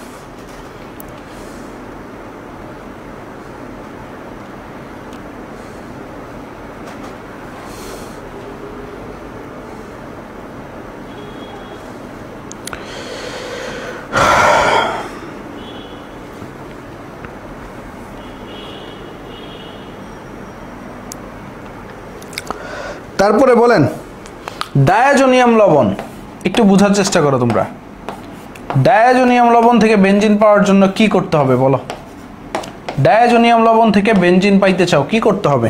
তারপরে বলেন ডায়াজোনিয়াম লবণ। একটু বোঝার চেষ্টা করো তোমরা। ডায়াজোনিয়াম লবণ থেকে বেনজিন পাওয়ার জন্য কি করতে হবে বলো? ডায়াজোনিয়াম লবণ থেকে বেনজিন পাইতে চাও, কি করতে হবে?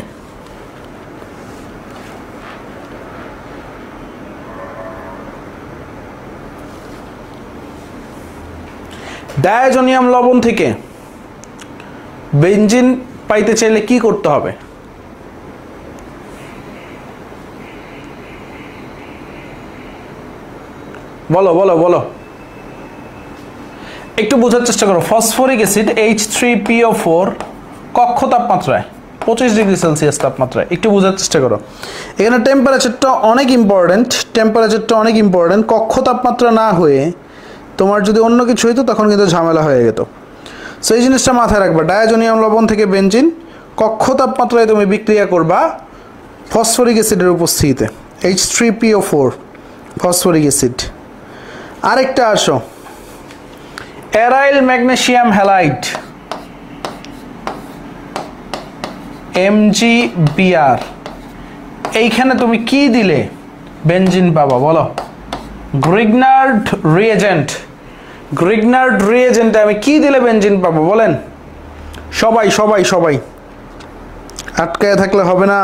ডায়াজোনিয়াম লবণ থেকে বেনজিন পাইতে চাইলে কি করতে হবে? বলো বলো বলো, একটু বোঝার চেষ্টা করো। ফসফরিক অ্যাসিড H3PO4 কক্ষ তাপমাত্রায় 25 ডিগ্রি সেলসিয়াস তাপমাত্রায়। একটু বোঝার চেষ্টা করো। এখানে টেম্পারেচারটা অনেক ইম্পর্টেন্ট। টেম্পারেচারটা অনেক ইম্পর্টেন্ট। কক্ষ তাপমাত্রা না হয়ে তোমার যদি অন্য কিছু হইতো তখন কিন্তু ঝামেলা হয়ে যেত। সো এই জিনিসটা মাথায় রাখবা। ডায়াজোনিয়াম লবণ থেকে বেনজিন কক্ষ তাপমাত্রায় তুমি বিক্রিয়া করবা ফসফরিক অ্যাসিডের উপস্থিতিতে। H3PO4 phosphoric acid. আরেকটা আসো, অ্যারাইল ম্যাগনেসিয়াম হ্যালাইড MgBr। এইখানে তুমি কি দিলে বেনজিন পাবা বলো? Grignard reagent. গ্রিগনার্ড রিএজেন্টে আমি কি দিলে বেনজিন পাবো বলেন? সবাই সবাই সবাই আটকায় থাকলে হবে না।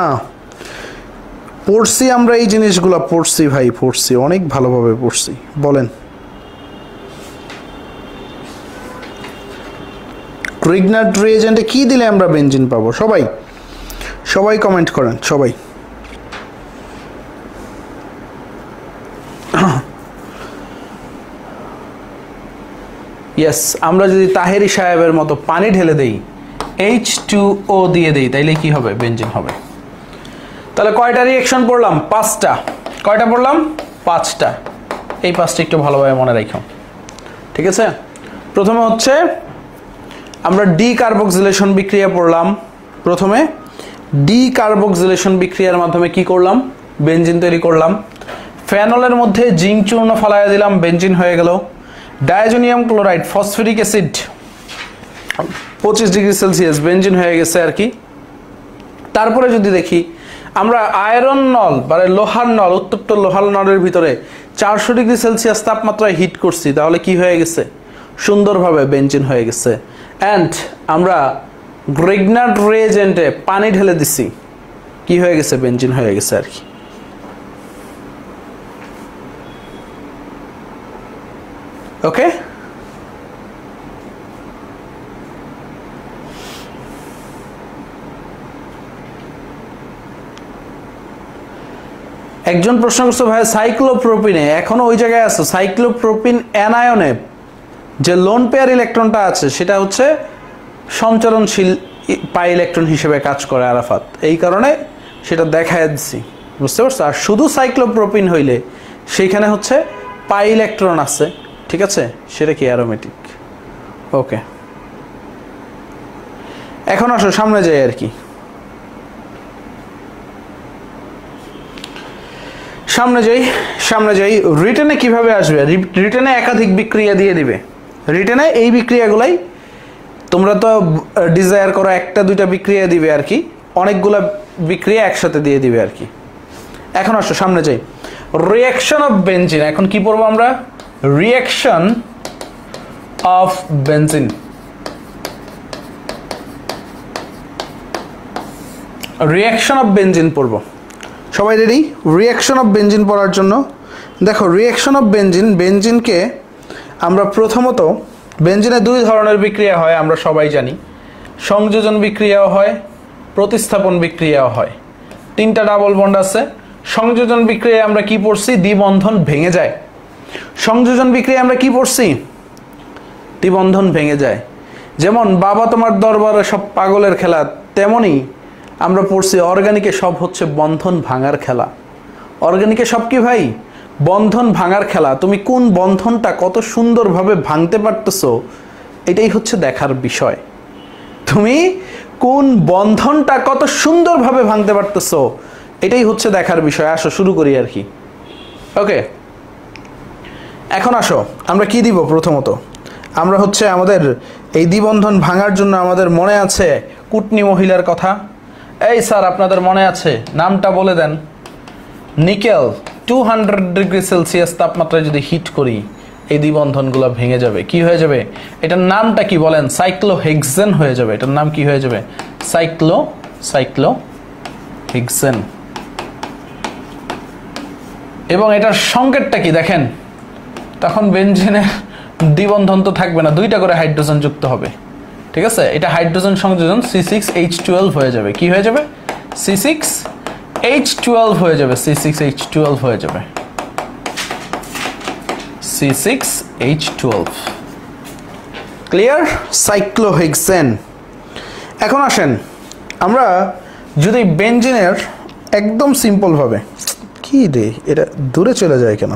পড়ছি আমরা এই জিনিসগুলো, পড়ছি ভাই, পড়ছি, অনেক ভালোভাবে পড়ছি। বলেন গ্রিগনার্ড রিএজেন্টে কি দিলে আমরা বেনজিন পাবো? সবাই সবাই কমেন্ট করেন, সবাই। ইয়েস, আমরা যদি তাহেরি সাহেবের মতো পানি ঢেলে দেই, H2O দিয়ে দেই, তাইলে কি হবে? বেনজিন হবে। তাহলে কয়টা রিঅ্যাকশন পড়লাম? 5টা। কয়টা পড়লাম? 5টা। এই 5টা একটু ভালোভাবে মনে রাখো, ঠিক আছে? প্রথমে হচ্ছে আমরা ডি কার্বক্সিলেশন বিক্রিয়া পড়লাম। প্রথমে ডি কার্বক্সিলেশন বিক্রিয়ার মাধ্যমে কি করলাম? বেনজিন তৈরি করলাম। ফেনলের মধ্যে জিঙ্ক চূর্ণ ফলাইয়া দিলাম, বেনজিন হয়ে গেল। Diazonium chloride phosphoric acid 25 degree Celsius, benzene হয়ে গেছে আর কি। তারপরে যদি দেখি আমরা আয়রন নল মানে লোহার নল, উত্তপ্ত লোহার নলের ভিতরে 400 ডিগ্রি সেলসিয়াস তাপমাত্রায় হিট করছি, তাহলে কি হয়ে গেছে? সুন্দরভাবে বেনজিন হয়ে গেছে। অ্যান্ড আমরা গ্রিগনার্ড রিএজেন্টে পানি ঢেলে দিছি, কি হয়ে গেছে? বেনজিন হয়ে গেছে আর কি। ওকে, একজন প্রশ্ন করছে ভাই সাইক্লোপ্রোপিনে এখনো ওই জায়গায় আছে। সাইক্লোপ্রোপিন অ্যানায়নে যে লোন পেয়ার ইলেকট্রনটা আছে সেটা হচ্ছে সঞ্চরণশীল পাই ইলেকট্রন হিসেবে কাজ করে আরাফাত, এই কারণে সেটা দেখায় দিচ্ছি, বুঝতে পারছো? আর শুধু সাইক্লোপ্রোপিন হইলে সেইখানে হচ্ছে পাই ইলেকট্রন আছে, ঠিক আছে, সেটা কি অ্যারোমেটিক। ওকে, এখন আসো সামনে যাই আর কি। সামনে যাই রিটেনে কিভাবে আসবে? রিটেনে একাধিক বিক্রিয়া দিয়ে দিবে। রিটেনে এই বিক্রিয়াগুলাই তোমরা তো ডিজায়ার করো, একটা দুইটা বিক্রিয়া দিবে আর কি, অনেকগুলা বিক্রিয়া একসাথে দিয়ে দিবে আর কি। এখন আসো সামনে যাই, রিঅ্যাকশন অফ বেনজিন। এখন কি পড়বো আমরা? Reaction of benzene. Reaction of benzene পড়বো। সবাই রেডি রিঅ্যাকশন অফ বেনজিন পড়ার জন্য? দেখো রিঅ্যাকশন অফ বেনজিন, বেনজিনকে আমরা প্রথমত, বেনজিনে দুই ধরনের বিক্রিয়া হয় আমরা সবাই জানি, সংযোজন বিক্রিয়াও হয়, প্রতিস্থাপন বিক্রিয়াও হয়। তিনটা ডাবল বন্ড আছে। সংযোজন বিক্রিয়ায় আমরা কি পড়ছি? দ্বিবন্ধন ভেঙে যায়। সংযোজন বিক্রিয়ায় আমরা কি পড়ছি? দ্বিবন্ধন ভেঙে যায়। যেমন বাবা তোমার দরবারে সব পাগলের খেলা, তেমনি আমরা পড়ছি অর্গানিকে সব হচ্ছে বন্ধন ভাঙার খেলা। অর্গানিকে সব কি ভাই? বন্ধন ভাঙার খেলা। তুমি কোন বন্ধনটা কত সুন্দরভাবে ভাঙতে পারতেছো, এটাই হচ্ছে দেখার বিষয়। তুমি কোন বন্ধনটা কত সুন্দরভাবে ভাঙতে পারতেছো, এটাই হচ্ছে দেখার বিষয়। আসো শুরু করি আর কি। ওকে, এখন আসো আমরা কি দিব? প্রথমত আমরা হচ্ছে আমাদের এই দ্বিবন্ধন ভাঙার জন্য আমাদের মনে আছে কুটনি মহিলার কথা? এই স্যার আপনাদের মনে আছে? নামটা বলে দেন। নিকেল 200 ডিগ্রি সেলসিয়াস তাপমাত্রায় যদি হিট করি, এই দ্বিবন্ধনগুলো ভেঙে যাবে। কি হয়ে যাবে? এটার নামটা কি বলেন? সাইক্লোহেক্সেন হয়ে যাবে। এটার নাম কি হয়ে যাবে? সাইক্লোহেক্সেন। এবং এটার সংকেতটা কি দেখেন? তখন বেনজিনের দ্বিবন্ধন তো থাকবে না, দুইটা করে হাইড্রোজেন যুক্ত হবে, ঠিক আছে? এটা হাইড্রোজেন সংযোজন C6H12 হয়ে যাবে। কি হয়ে যাবে? C6H12 হয়ে যাবে। C6H12 হয়ে যাবে। C6H12 clear? সাইক্লোহেক্সেন। এখন আসেন আমরা যদি বেনজিনের একদম সিম্পল ভাবে, কি রে এটা দূরে চলে যায় কেন?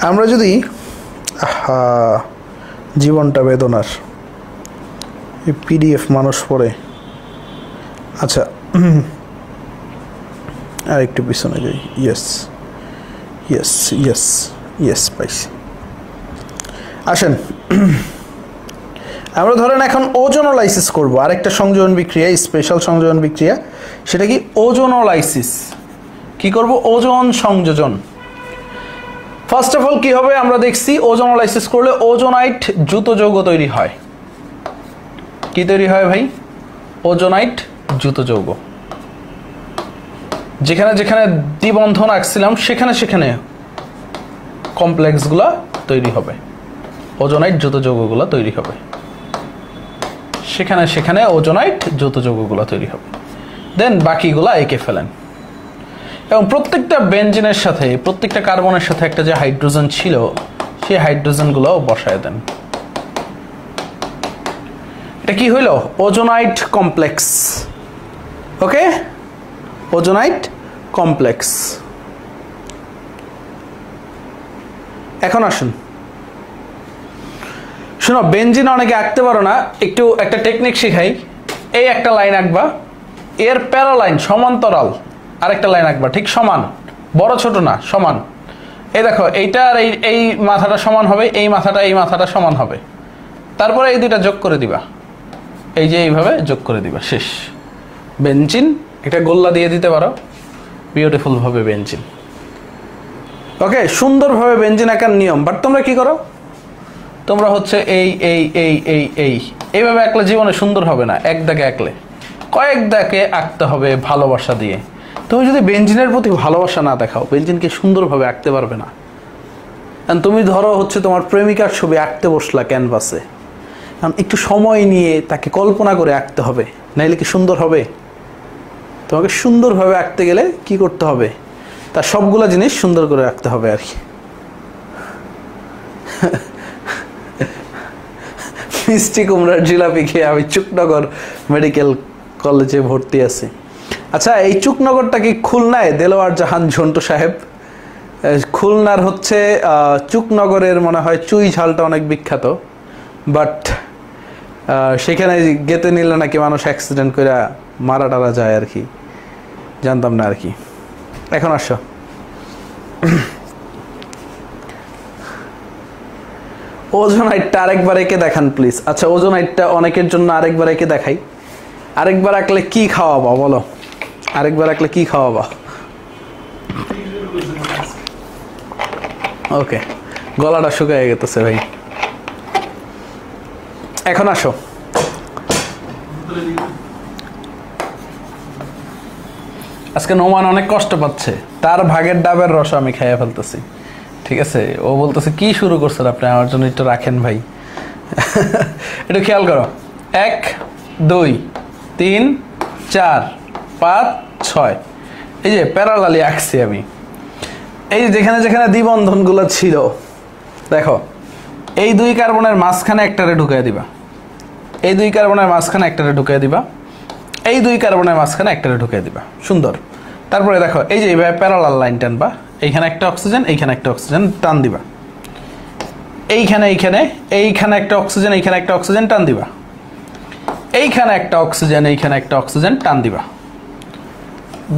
আমরা যদি জীবনটা বেদনার, এই PDF মানুষ পড়ে। আচ্ছা আর একটু পিছনে যাই। ইয়েস পাইছি। আসেন আমরা ধরেন এখন ওজোনোলাইসিস করব, আরেকটা সংযোজন বিক্রিয়া, স্পেশাল সংযোজন বিক্রিয়া। সেটা কি? ওজোনোলাইসিস। কি করব? ওজোন সংযোজন। ফার্স্ট অফ অল কি হবে আমরা দেখছি, ওজোনোলাইসিস করলে ওজোনাইট যুত যৌগ তৈরি হয়। কি তৈরি হয় ভাই? ওজোনাইট যুত যৌগ। যেখানে যেখানে দ্বিবন্ধন আঁকছিলাম সেখানে সেখানে কমপ্লেক্সগুলো তৈরি হবে, ওজোনাইট যুত যৌগগুলো তৈরি হবে, সেখানে সেখানে ওজোনাইট যুত যৌগগুলো তৈরি হবে। দেন বাকিগুলা এঁকে ফেলেন। এবং প্রত্যেকটা বেনজিনের সাথে, প্রত্যেকটা কার্বনের সাথে একটা যে হাইড্রোজেন ছিল, সেই হাইড্রোজেনগুলোও বসায় দেন। এটা কি হইল? ওজোনাইট কমপ্লেক্স। ওকে, ওজোনাইট কমপ্লেক্স। এখন আসুন, শোনো, বেনজিন অনেকে আঁকতে পারো না, একটু একটা টেকনিক শিখাই। এই একটা লাইন আঁকবা, এর প্যারালাইন সমান্তরাল আরেকটা লাইন আঁকবা, ঠিক সমান, বড় ছোট না, সমান। এই দেখো, এইটা আর এই মাথাটা সমান হবে, এই মাথাটা সমান হবে। তারপরে এই দুইটা যোগ করে দিবা, এই যে এইভাবে যোগ করে দিবা, শেষ। বেঞ্জিন একটা গোল্লা দিয়ে দিতে পারো, বিউটিফুল ভাবে বেঞ্জিন। ওকে, সুন্দরভাবে বেঞ্জিন আঁকার নিয়ম। বাট তোমরা কি করো, তোমরা হচ্ছে এইভাবে আঁকলে জীবনে সুন্দর হবে না। এক দাগে আঁকলে, কয়েক দাগে আঁকতে হবে ভালোবাসা দিয়ে। তুমি যদি বেঞ্জিনের প্রতি ভালোবাসা না দেখাও, বেঞ্জিনকে সুন্দরভাবে আঁকতে পারবে না। তুমি ধরো হচ্ছে তোমার প্রেমিকার ছবি আঁকতে বসলা ক্যানভাসে, কারণ একটু সময় নিয়ে তাকে কল্পনা করে আঁকতে হবে, নাইলে কি সুন্দর হবে? তোমাকে সুন্দরভাবে আঁকতে গেলে কি করতে হবে, তার সবগুলা জিনিস সুন্দর করে রাখতে হবে আর কি। মিষ্টি কুমড়ার জিলাপি খেয়ে আমি চুকনগর মেডিকেল কলেজে ভর্তি আছি। আচ্ছা, এই চুকনগরটা কি খুলনায়? দেলোয়ার জাহান ঝন্টু সাহেব, খুলনার হচ্ছে চুকনগরের মনে হয় চুই ঝালটা অনেক বিখ্যাত, বাট সেখানে গেতে নিলে নাকি মানুষ অ্যাক্সিডেন্ট করে মারা টারা যায় আর কি, জানতাম না আর কি। এখন আসো, ওজোনাইটটা আরেকবার এঁকে দেখান প্লিজ। আচ্ছা, ওজোনাইটটা অনেকের জন্য আরেকবার এঁকে দেখাই। আরেকবার আঁকলে কি খাওয়াবা বলো, আরেকবার আঁকলে কি খাওয়াবা? ওকে, গলাটা শুকিয়ে গেছে ভাই। এখন আসো, আজকে নোমান অনেক কষ্ট পাচ্ছে, তার ভাগের ডাবের রস আমি খাইয়া ফেলতেছি, ঠিক আছে? ও বলতেছে কি শুরু করছেন আপনি, আমার জন্য একটু রাখেন ভাই। একটু খেয়াল করো, 1 2 3 4 5 6, এই যে প্যারালালি আঁকছি আমি। এই যেখানে যেখানে দ্বিবন্ধনগুলো ছিল দেখো, এই 2 কার্বনের মাঝখানে একটারে ঢুকিয়ে দিবা, এই 2 কার্বনের মাঝখানে একটারে ঢুকিয়ে দিবা, এই 2 কার্বনের মাঝখানে একটারে ঢুকিয়ে দিবা, সুন্দর। তারপরে দেখো, এই যে এইভাবে প্যারালাল লাইন টানবা, এইখানে একটা অক্সিজেন, এইখানে একটা অক্সিজেন টান দিবা, এইখানে এইখানে একটা অক্সিজেন, এইখানে একটা অক্সিজেন টান দিবা, এইখানে একটা অক্সিজেন, এইখানে একটা অক্সিজেন টান দিবা,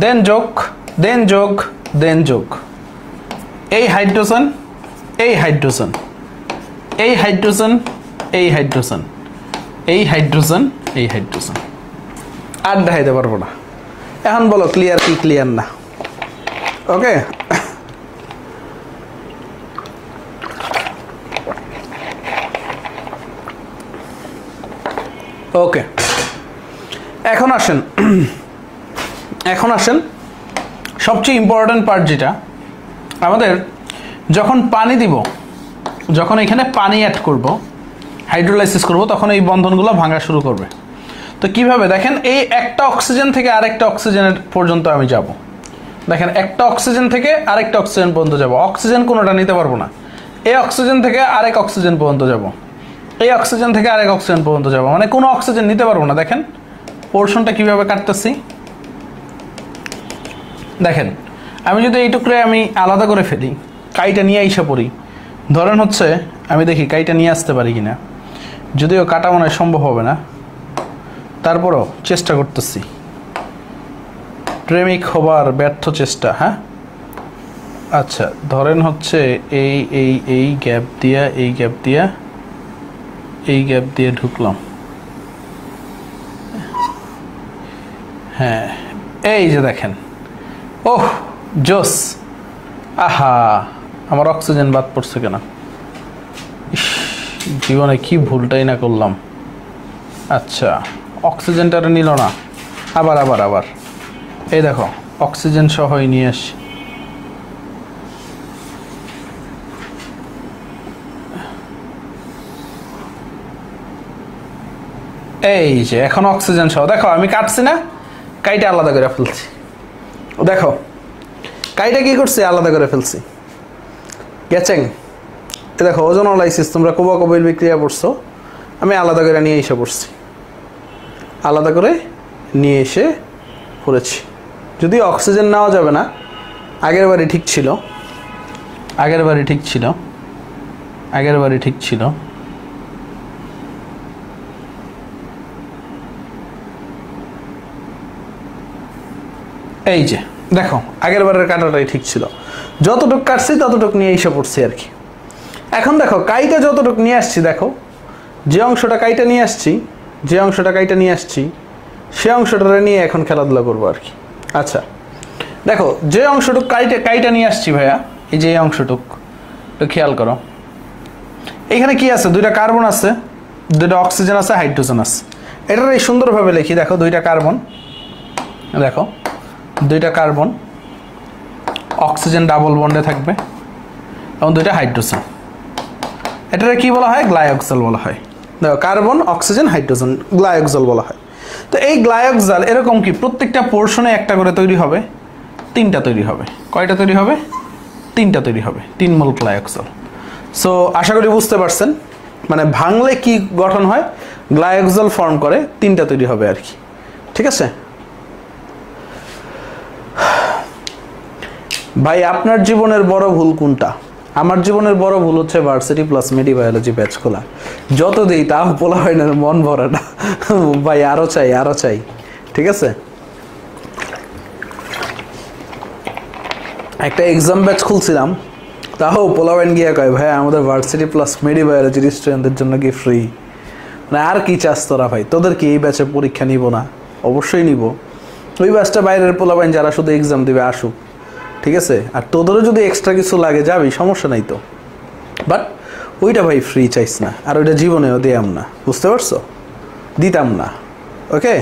দেন যোগ, দেন যোগ, দেন যোগ। এই হাইড্রোজেন, এই হাইড্রোজেন, এই হাইড্রোজেন, এই হাইড্রোজেন, এই হাইড্রোজেন, এই হাইড্রোজেন। আর দেখাইতে পারবো না। এখন বলো ক্লিয়ার কি ক্লিয়ার না? ওকে, ওকে, এখন আসেন, এখন আসেন সবচেয়ে ইম্পর্টেন্ট পার্ট, যেটা আমাদের যখন পানি দিব, যখন এখানে পানি অ্যাড করব, হাইড্রোলাইসিস করব, তখন এই বন্ধনগুলো ভাঙা শুরু করবে। তো কিভাবে দেখেন, এই একটা অক্সিজেন থেকে আরেকটা অক্সিজেনের পর্যন্ত আমি যাব। দেখেন, একটা অক্সিজেন থেকে আরেকটা অক্সিজেন পর্যন্ত যাব, অক্সিজেন কোনোটা নিতে পারবো না। এই অক্সিজেন থেকে আরেক অক্সিজেন পর্যন্ত যাব, এই অক্সিজেন থেকে আরেক অক্সিজেন পর্যন্ত যাব, মানে কোনো অক্সিজেন নিতে পারবো না। দেখেন পোর্শনটা কিভাবে কাটতেছি, দেখেন আমি যদি এই টুকরে আমি আলাদা করে ফেলি, কাইটা নিয়ে আইসা পড়ি, ধরেন হচ্ছে আমি দেখি কাইটা নিয়ে আসতে পারি কিনা, যদিও কাটা মনে হয় সম্ভব হবে না, তারপরও চেষ্টা করতেছি, প্রেমিক হবার ব্যর্থ চেষ্টা। হ্যাঁ, আচ্ছা ধরেন হচ্ছে এই গ্যাপ দিয়া, এই গ্যাপ দিয়া, এই গ্যাপ দিয়ে ঢুকলাম। হ্যাঁ, এই যে দেখেন, ওহ জোস, আহা আমার অক্সিজেন বাদ পড়ছে কেন, জীবনে কি ভুলটাই না করলাম। আচ্ছা, অক্সিজেনটা নিল না, আবার আবার আবার এই দেখো অক্সিজেন সহই নিয়ে আসি। এই যে এখন অক্সিজেন সহ, দেখো আমি কাটছি না, কাইটা আলাদা করে ফেলছি। দেখো কাইটা কি করছি, আলাদা করে ফেলছি। গেছেন, দেখো ওজোনোলাইসিস তোমরা কোবা কোবিল বিক্রিয়া পড়ছো, আমি আলাদা করে নিয়ে এসে পড়ছি, আলাদা করে নিয়ে এসে পড়েছি। যদি অক্সিজেন নেওয়া যাবে না, আগের বারই ঠিক ছিল, আগের বারই ঠিক ছিল, আগের বারই ঠিক ছিল। এই যে দেখো আগের বারের কাটাটাই ঠিক ছিল, যতটুকু কাটছি ততটুকু নিয়ে এসে পড়ছি আর কি। এখন দেখো কাইটা যতটুকু নিয়ে আসছি, দেখো যে অংশটা কাইটা নিয়ে আসছি যে অংশটা কাইটা নিয়ে আসছি সে অংশটা নিয়ে এখন খেলাধুলা করবো আর কি। আচ্ছা দেখো, যে অংশটুক কাইটা নিয়ে আসছি ভাইয়া, এই যে এই অংশটুক একটু খেয়াল করো, এখানে কি আছে? দুইটা কার্বন আছে, দুইটা অক্সিজেন আছে, হাইড্রোজেন আছে। এটার এই সুন্দরভাবে লিখি, দেখো দুইটা কার্বন, দেখো দুইটা কার্বন, অক্সিজেন ডাবল বন্ডে থাকবে এবং দুইটা হাইড্রোজেন। এটারে কি বলা হয়? গ্লাইকোজেল বলা হয়। দেখো কার্বন, অক্সিজেন, হাইড্রোজেন, গ্লাইকোজেল বলা হয়। তো এই গ্লাইকোজেল এরকম কি প্রত্যেকটা পোর্শনে একটা করে তৈরি হবে, তিনটা তৈরি হবে। কয়টা তৈরি হবে? তিনটা তৈরি হবে, 3 মোল গ্লাইকোজেল। সো আশা করি বুঝতে পারছেন, মানে ভাঙলে কি গঠন হয়, গ্লাইকোজেল ফর্ম করে, তিনটা তৈরি হবে আর কি। ঠিক আছে ভাই, আপনার জীবনের বড় ভুল কোনটা? আমার জীবনের বড় ভুল হচ্ছে ভার্সিটি প্লাস মেডি বায়োলজি ব্যাচ খোলা। যত দিই তাও বলা হয় না, মন ভরে না ভাই, আরো চাই আরো চাই। ঠিক আছে, একটা এক্সাম ব্যাচ খুলছিলাম, তাও পোলাবেন গিয়া কয় ভাই আমাদের ভার্সিটি প্লাস মেডি বায়োলজির স্টুডেন্টদের জন্য কি ফ্রি? মানে আর কি চাস তোরা ভাই? তোদের কি এই ব্যাচে পরীক্ষা নিব না? অবশ্যই নিব। ওই ব্যাচটা বাইরের পোলাবেন যারা শুধু এক্সাম দিবে আসুক, ঠিক আছে? আর তোদেরও যদি এক্সট্রা কিছু লাগে যাবি, সমস্যা নাই তো, বাট ওইটা ভাই ফ্রি চাইস না, আর ওইটা জীবনেও দিতাম না, বুঝতে পারছো? দিতাম না। ওকে,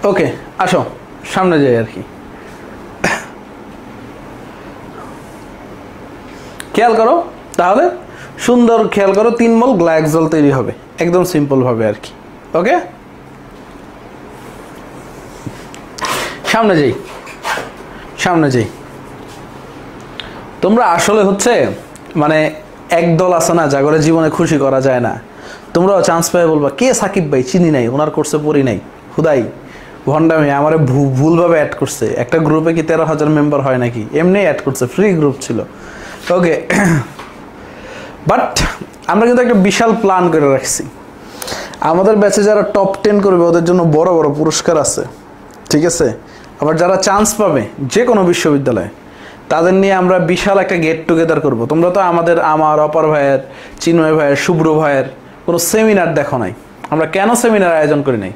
ওকে আসো সামনে যাই আর কি। খেয়াল করো তাহলে, সুন্দর খেয়াল করো, 3 মোল গ্লাইকোজেল তৈরি হবে একদম সিম্পল ভাবে আর কি। ওকে, সামনে যাই সামনে যাই। তোমরা আসলে হচ্ছে মানে একদল আছে না, যা করে জীবনে খুশি করা যায় না। তোমরাও চান্স পেয়ে বলবা কে সাকিব ভাই, চিনি নাই, ওনার কোর্সে পড়ি নাই, হুদাই ভন্ডামি, আমার ভুলভাবে অ্যাড করছে। একটা গ্রুপে কি 13,000 মেম্বার হয় নাকি? এমনি অ্যাড করছে, ফ্রি গ্রুপ ছিল। ওকে, বাট আমরা কিন্তু একটা বিশাল প্ল্যান করে রাখছি। আমাদের ব্যাচে যারা টপ 10 করবে ওদের জন্য বড় বড় পুরস্কার আছে, ঠিক আছে? আবার যারা চান্স পাবে যে কোনো বিশ্ববিদ্যালয়ে, তাদের নিয়ে আমরা বিশাল একটা গেট টুগেদার করব। তোমরা তো আমার অপর ভাইয়ের, চিন্ময় ভাইয়ের, শুভ্র ভাইয়ের কোনো সেমিনার দেখো নাই। আমরা কেন সেমিনার আয়োজন করি নাই?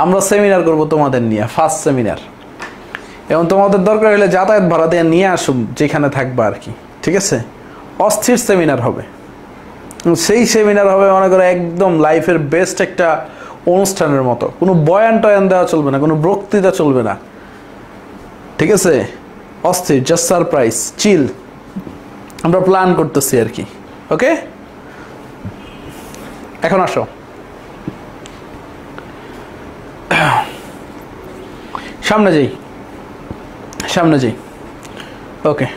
আমরা সেমিনার করব তোমাদের নিয়ে, ফার্স্ট সেমিনার। এবং তোমাদের দরকার হলে যাতায়াত ভাড়া দিয়ে নিয়ে আসুন যেখানে থাকবা আর কি, ঠিক আছে? অস্থির সেমিনার হবে। সেই সেমিনার হবে মনে করো একদম লাইফের বেস্ট একটা অনুষ্ঠানের মতো। কোনো বয়ান টয়ান দেওয়া চলবে না, কোনো বক্তৃতা চলবে না, ঠিক আছে? অস্থির, জাস্ট সারপ্রাইজ, চিল আমরা প্ল্যান করতেছি আর কি। ওকে, এখন আসো সামনে যাই সামনে যাই। ওকে,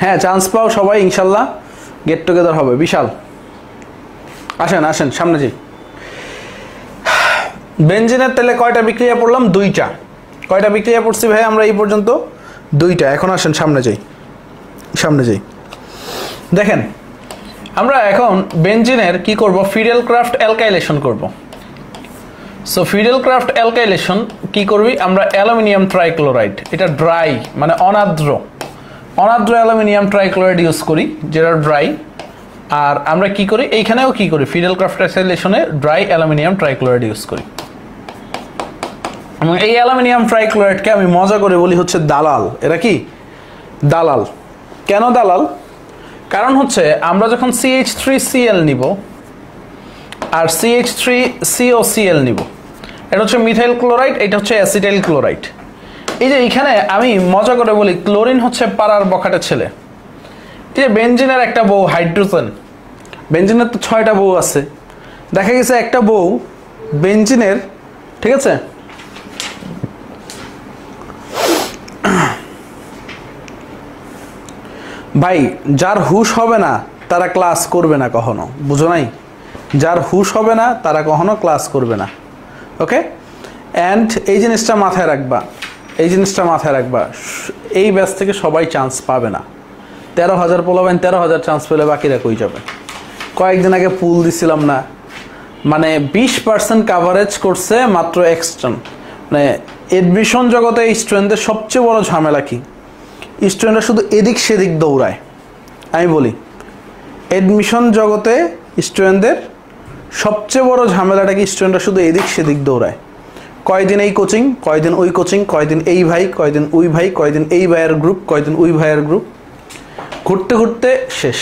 হ্যাঁ চান্স পাও সবাই ইনশাল্লাহ, গেট টুগেদার হবে বিশাল। আসেন আসেন সামনে যাই। বেনজিনের তেলে কয়টা বিক্রিয়া পড়লাম? 2টা। কয়টা বিক্রিয়া পড়ছি ভাই আমরা এই পর্যন্ত? 2টা। এখন আসেন সামনে যাই সামনে যাই। দেখেন আমরা এখন বেনজিনের কি করব? ফিডেল ক্রাফট অ্যালকাইলেশন করব। সো ফিডেল ক্রাফট অ্যালকাইলেশন কি করবি? আমরা অ্যালুমিনিয়াম ট্রাইক্লোরাইড, এটা ড্রাই মানে অনার্দ্র অ্যালুমিনিয়াম ট্রাইক্লোরাইড ইউজ করি, যেটা ড্রাই। আর আমরা কি করি এইখানেও কি করি? ফিডেল ক্রাফট অ্যালকাইলেশনে ড্রাই অ্যালুমিনিয়াম ট্রাইক্লোরাইড ইউজ করি। এবং এই অ্যালুমিনিয়াম ট্রাইক্লোরাইডকে আমি মজা করে বলি হচ্ছে দালাল। এরা কি দালাল? কেন দালাল? কারণ হচ্ছে আমরা যখন CH3Cl নিব আর CH3COCl নিব, এটা হচ্ছে মিথাইল ক্লোরাইড, এটা হচ্ছে অ্যাসিটাইল ক্লোরাইড। এই যে এইখানে আমি মজা করে বলি ক্লোরিন হচ্ছে পাড়ার বখাটে ছেলে। এই যে বেনজিনের একটা বউ হাইড্রোজেন, বেনজিনের তো 6টা বউ আছে। দেখা গেছে একটা বউ বেনজিনের, ঠিক আছে, ভাই যার হুশ হবে না তারা ক্লাস করবে না কখনো, বুঝো নাই? যার হুশ হবে না তারা কখনো ক্লাস করবে না। ওকে, অ্যান্ড এই জিনিসটা মাথায় রাখবা, এই জিনিসটা মাথায় রাখবা, এই ব্যাচ থেকে সবাই চান্স পাবে না। 13,000 পোলাবেন, 13,000 চান্স পেলে বাকিরা কই যাবে? কয়েকদিন আগে পুল দিছিলাম না, মানে 20% কাভারেজ করছে মাত্র এক্সটার্ন। মানে এডমিশন জগতে স্টুডেন্টদের সবচেয়ে বড় ঝামেলা কি? স্টুডেন্টরা শুধু এদিক সেদিক দৌড়ায়, আমি বলি, এডমিশন জগতে স্টুডেন্টদের সবচেয়ে বড় ঝামেলাটা কি, স্টুডেন্টরা শুধু এদিক সেদিক দৌড়ায়। কয়দিন এই কোচিং, কয়দিন ওই কোচিং, কয়দিন এই ভাই, কয়দিন ওই ভাই, কয়দিন এই ভাইয়ের গ্রুপ, কয়দিন ওই ভাইয়ের গ্রুপ, ঘুরতে ঘুরতে শেষ।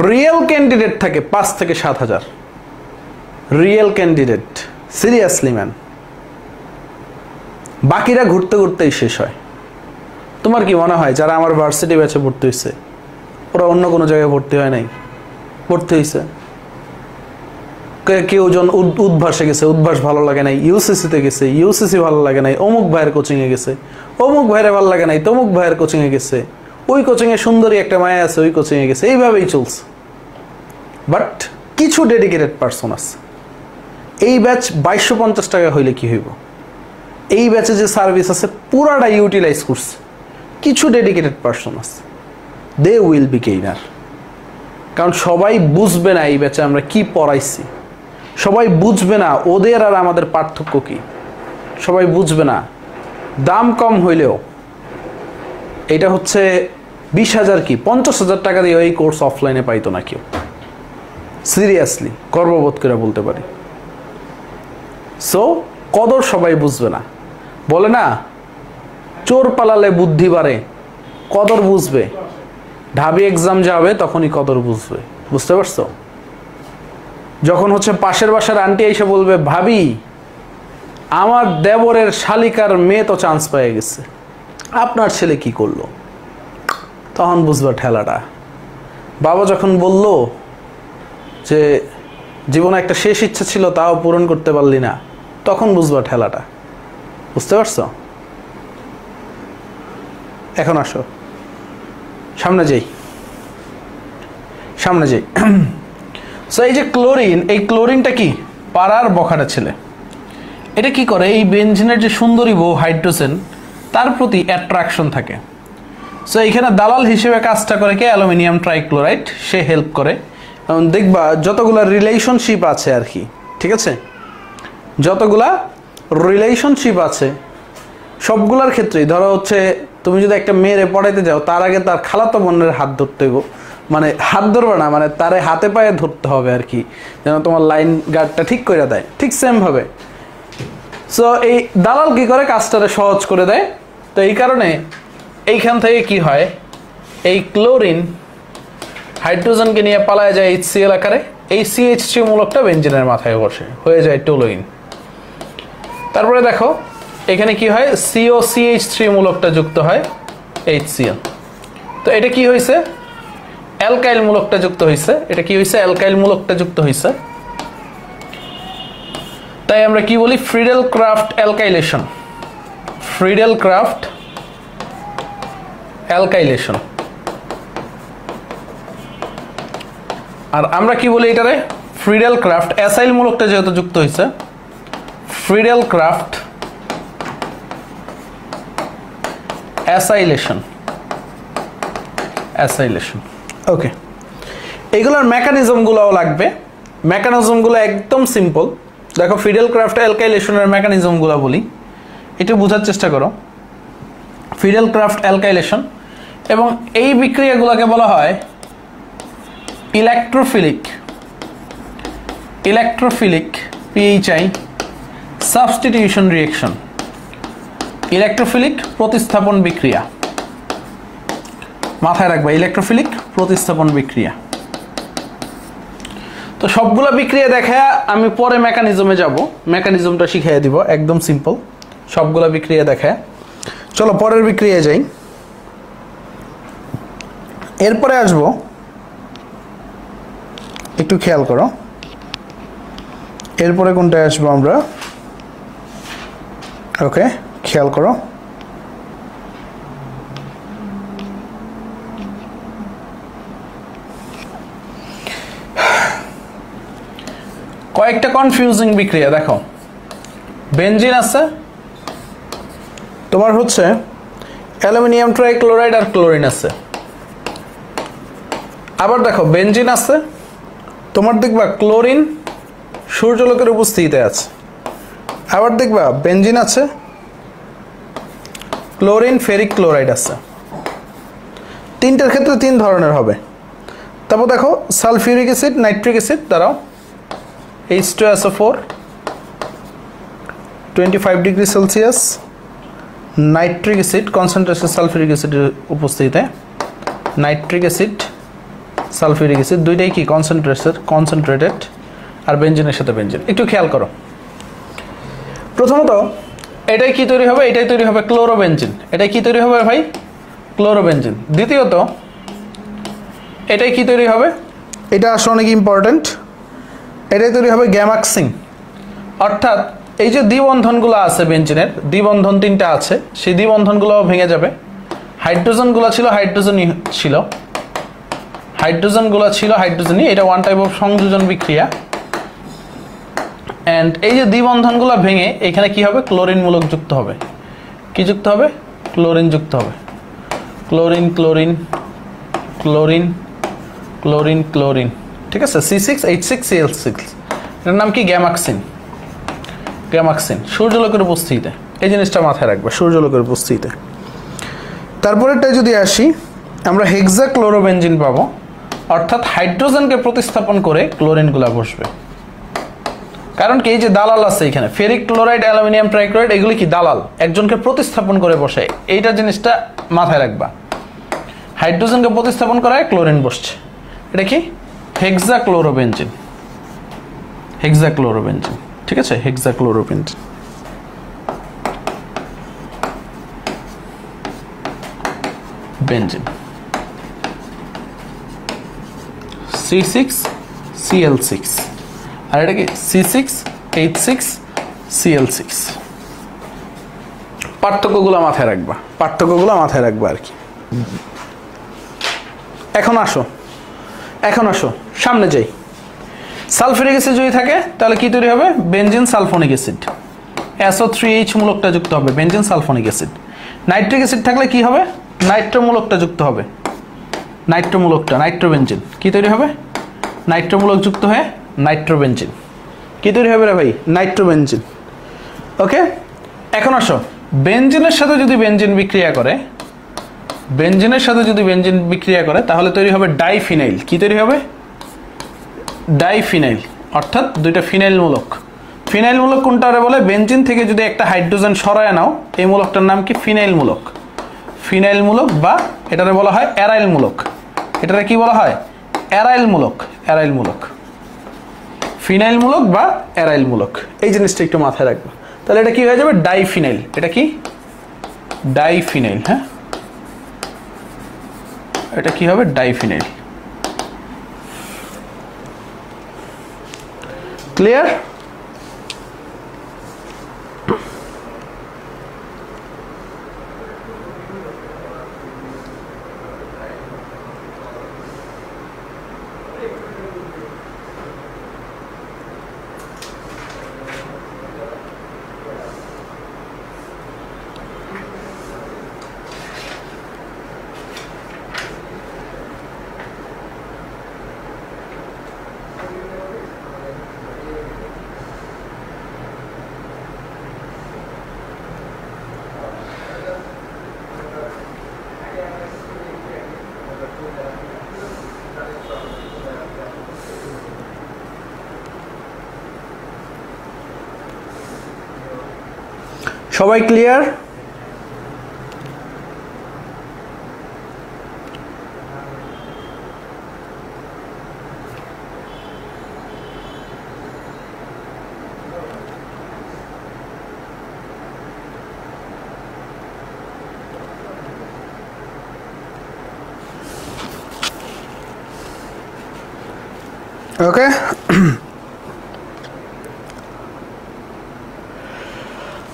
রিয়েল ক্যান্ডিডেট থাকে 5 থেকে 7 হাজার। Real candidate, seriously man. বাকিরা ঘুরতে ঘুরতেই শেষ হয়। তোমার কি মনে হয় যারা আমার ভার্সিটি ব্যাচে ভর্তি হয়েছে ওরা অন্য কোনো জায়গায় ভর্তি হয় নাই? ভর্তি হয়েছে। কেউ জন উদ্ভাসে গেছে, উদ্ভাস ভালো লাগে নাই, ইউসিসিতে গেছে, ইউসিসি ভালো লাগে নাই, অমুক ভাইয়ের কোচিংয়ে গেছে, অমুক ভাইয়ের ভালো লাগে নাই, তমুক ভাইয়ের কোচিংয়ে গেছে, ওই কোচিংয়ে সুন্দরী একটা মায়া আছে, ওই কোচিংয়ে গেছে, এইভাবেই চলছে। বাট কিছু ডেডিকেটেড পার্সন আছে। এই ব্যাচ 2250 টাকা হইলে কি হইব? এই ব্যাচে যে সার্ভিস আছে পুরাটা ইউটিলাইজ করছে। কিছু ডেডিকেটেড পার্সন আছে, দে উইল বি গেইনার। কারণ সবাই বুঝবে না এই ব্যাচে আমরা কি পড়াইছি, সবাই বুঝবে না ওদের আর আমাদের পার্থক্য কি, সবাই বুঝবে না। দাম কম হইলেও এটা হচ্ছে 20,000 কি 50,000 টাকা দিয়ে এই কোর্স অফলাইনে পাইতো না কেউ। সিরিয়াসলি গর্ববোধ করে বলতে পারি। সো কদর সবাই বুঝবে না। বলে না, চোর পালালে বুদ্ধি বাড়ে, কদর বুঝবে। ঢাবি এক্সাম যাবে তখনই কদর বুঝবে। বুঝতে পারছো? যখন হচ্ছে পাশের বাসার আন্টি এসে বলবে, ভাবি আমার দেবরের শালিকার মেয়ে তো চান্স পেয়ে গেছে, আপনার ছেলে কি করলো, তখন বুঝবা ঠেলাটা। বাবা যখন বলল যে জীবনে একটা শেষ ইচ্ছা ছিল তাও পূরণ করতে পারলি না, তখন বুঝবা ঠেলাটা। বুঝতে পারছো? এখন আসো সামনে যাই, সামনে যাই। সো এই যে ক্লোরিন, এই ক্লোরিনটা কি, পাড়ার বখাটা ছেলে। এটা কি করে, এই বেনজিনের যে সুন্দরী বউ হাইড্রোজেন, তার প্রতি অ্যাট্রাকশন থাকে। সো এইখানে দালাল হিসেবে কাজটা করে কে, অ্যালুমিনিয়াম ট্রাইক্লোরাইড, সে হেল্প করে। দেখবা যতগুলা রিলেশনশিপ আছে আর কি, ঠিক আছে, যতগুলা রিলেশনশিপ আছে সবগুলার ক্ষেত্রেই ধরো হচ্ছে তুমি যদি একটা মেয়েরে পড়াইতে যাও, তার আগে তার খালাতো বোনের হাত ধরতে গো, মানে হাত ধরবে না, মানে তারে হাতে পায়ে ধরতে হবে আর কি, যেন তোমার লাইন গার্ডটা ঠিক করে দেয়। ঠিক সেম ভাবে সো এই দালাল কি করে, কাজটারে সহজ করে দেয়। তো এই কারণে এইখান থেকে কি হয়, এই ক্লোরিন হাইড্রোজেনকে নিয়ে পালায় যায় HCl আকারে, এই CH3 মূলকটা বেনজিনের মাথায় বসে, হয়ে যায় টলোইন। তারপরে দেখো এখানে কি হয়, COCH3 মূলকটা যুক্ত হয় HCl। তো এটা কি হয়েছে, অ্যালকাইল মূলকটা যুক্ত হয়েছে। এটা কি হয়েছে, অ্যালকাইল মূলকটা যুক্ত হয়েছে। তাই আমরা কি বলি, Friedel crafts alkylation, Friedel crafts alkylation. আর আমরা কি বলি এটারে, ফ্রিডেল ক্রাফট অ্যাসাইল মূলকটা যেহেতু যুক্ত হয়েছে, ফ্রিডেল ক্রাফট অ্যাসাইলেশন, অ্যাসাইলেশন। ওকে, এগুলোর মেকানিজমগুলোও লাগবে। মেকানিজমগুলো একদম সিম্পল। দেখো ফ্রিডেল ক্রাফট অ্যালকাইলেশনের মেকানিজমগুলো বলি, একটু বোঝার চেষ্টা করো। ফ্রিডেল ক্রাফট অ্যালকাইলেশন, এবং এই বিক্রিয়াগুলোকে বলা হয় electrophilic, electrophilic PHI substitution reaction, electrophilic প্রতিস্থাপন বিক্রিয়া। মাথায় রাখবা, ইলেকট্রোফিলিক প্রতিস্থাপন বিক্রিয়া। তো সবগুলা বিক্রিয়া দেখা আমি পরে মেকানিজমে যাব, মেকানিজমটা শিখিয়ে দিব, একদম সিম্পল সবগুলা বিক্রিয়া দেখা। চলো পরের বিক্রিয়ায় যাই। এরপরে আসবো, একটু খেয়াল করো, এরপরে কোনটায় আসবো আমরা। ওকে, খেয়াল করো, কয়েকটা কনফিউজিং বিক্রিয়া দেখো। বেনজিন আছে, তোমার হচ্ছে অ্যালুমিনিয়াম ট্রাইক্লোরাইড আর ক্লোরিন আছে। আবার দেখো বেনজিন আছে, তোমার দেখবা ক্লোরিন সূর্যালোকের উপস্থিতিতে আছে। আবার দেখবা বেনজিন আছে, ক্লোরিন ফেরিক ক্লোরাইড আছে। তিনটার ক্ষেত্রে তিন ধরনের হবে। তারপর দেখো সালফিউরিক অ্যাসিড, নাইট্রিক অ্যাসিড, দাঁড়াও, H2SO4 25 degree Celsius, nitric acid concentration sulphuric অ্যাসিডের উপস্থিতিতে, নাইট্রিক অ্যাসিড সালফিউরিক অ্যাসিড দুইটাই কি কনসেন্ট্রেটেড, আর বেঞ্জিনের সাথে বেঞ্জিন। একটু খেয়াল করো, প্রথমত এটাই কি তৈরি হবে, এটাই তৈরি হবে ক্লোরোবেঞ্জিন। এটাই কি তৈরি হবে ভাই, ক্লোরোবেঞ্জিন। দ্বিতীয়ত এটাই কি তৈরি হবে, এটা আসলে অনেক ইম্পর্টেন্ট, এটাই তৈরি হবে গ্যামাক্সিন। অর্থাৎ এই যে দ্বিবন্ধনগুলো আছে বেঞ্জিনের, দ্বিবন্ধন তিনটা আছে, সেই দ্বিবন্ধনগুলো ভেঙে যাবে। হাইড্রোজেনগুলো ছিল হাইড্রোজেনই ছিল, হাইড্রোজেনগুলো ছিল হাইড্রোজেনই, এটা ওয়ান টাইপ অফ সংযোজন বিক্রিয়া। অ্যান্ড এই যে দ্বিবন্ধনগুলো ভেঙে এখানে কি হবে, ক্লোরিন মূলক যুক্ত হবে। কি যুক্ত হবে, ক্লোরিন যুক্ত হবে। Chlorine chlorine chlorine chlorine chlorine, ঠিক আছে, C6H6Cl6, এটার নাম কি, গ্যামাক্সিন। গ্যামাক্সিন সূর্যালোকের উপস্থিতিতে, এই জিনিসটা মাথায় রাখবে, সূর্যালোকের উপস্থিতিতে। তারপরেরটা যদি আসি, আমরা হেক্সাক্লোরোবেঞ্জিন পাবো, অর্থাৎ হাইড্রোজেনকে প্রতিস্থাপন করে ক্লোরিনগুলো বসবে। কারণ কি, এই যে দালাল আছে এখানে, ফেরিক ক্লোরাইড, অ্যালুমিনিয়াম ট্রাইক্লোরাইড, এগুলি কি দালাল, একজনকে প্রতিস্থাপন করে বসে, এইটা জিনিসটা মাথায় রাখবা। হাইড্রোজেনকে প্রতিস্থাপন করায় ক্লোরিন বসছে, এটা কি, হেক্সাক্লোরোবেঞ্জিন। হেক্সাক্লোরোবেঞ্জিন, ঠিক আছে, হেক্সাক্লোরোবেঞ্জিন। বেঞ্জিন C6Cl6, আর এটা কি C6H6Cl6। পার্থক্যগুলো মাথায় রাখবা, পার্থক্যগুলো মাথায় রাখবা আর কি। এখন আসো সামনে যাই। সালফিউরিক অ্যাসিড যদি থাকে তাহলে কি তৈরি হবে, বেঞ্জিন সালফোনিক অ্যাসিড, SO3H মূলকটা যুক্ত হবে, benzene sulphonic acid. Nitric acid থাকলে কি হবে, নাইট্রো মূলকটা যুক্ত হবে, নাইট্রো মূলকটা, নাইট্রোবেঞ্জিন। কি তৈরি হবে, নাইট্রো মূলক যুক্ত হয়ে নাইট্রোবেঞ্জিন। কি তৈরি হবে রে ভাই, নাইট্রোবেঞ্জিন। ওকে, এখন আসো, বেঞ্জিনের সাথে যদি বেঞ্জিন বিক্রিয়া করে, বেঞ্জিনের সাথে যদি বেঞ্জিন বিক্রিয়া করে তাহলে তৈরি হবে ডাইফিনাইল। কি তৈরি হবে, ডাইফিনাইল, অর্থাৎ দুইটা ফিনাইল মূলক। ফিনাইল মূলক কোনটারে বলে, বেঞ্জিন থেকে যদি একটা হাইড্রোজেন সরায় নাও, এই মূলকটার নাম কি, ফিনাইল মূলক। ফিনাইল মূলক, বা এটারে বলা হয় অ্যারাইল মূলক। এটারে কি বলা হয়, অ্যারাইল মূলক। অ্যারাইল মূলক, ফিনাইল মূলক বা অ্যারাইল মূলক, এই জিনিসটা একটু মাথায় রাখবে। তাহলে এটা কি হয়ে যাবে, ডাইফিনাইল। এটা কি, ডাইফিনাইল। হ্যাঁ, এটা কি হবে, ডাইফিনাইল। ক্লিয়ার? সবাই ক্লিয়ার? ওকে,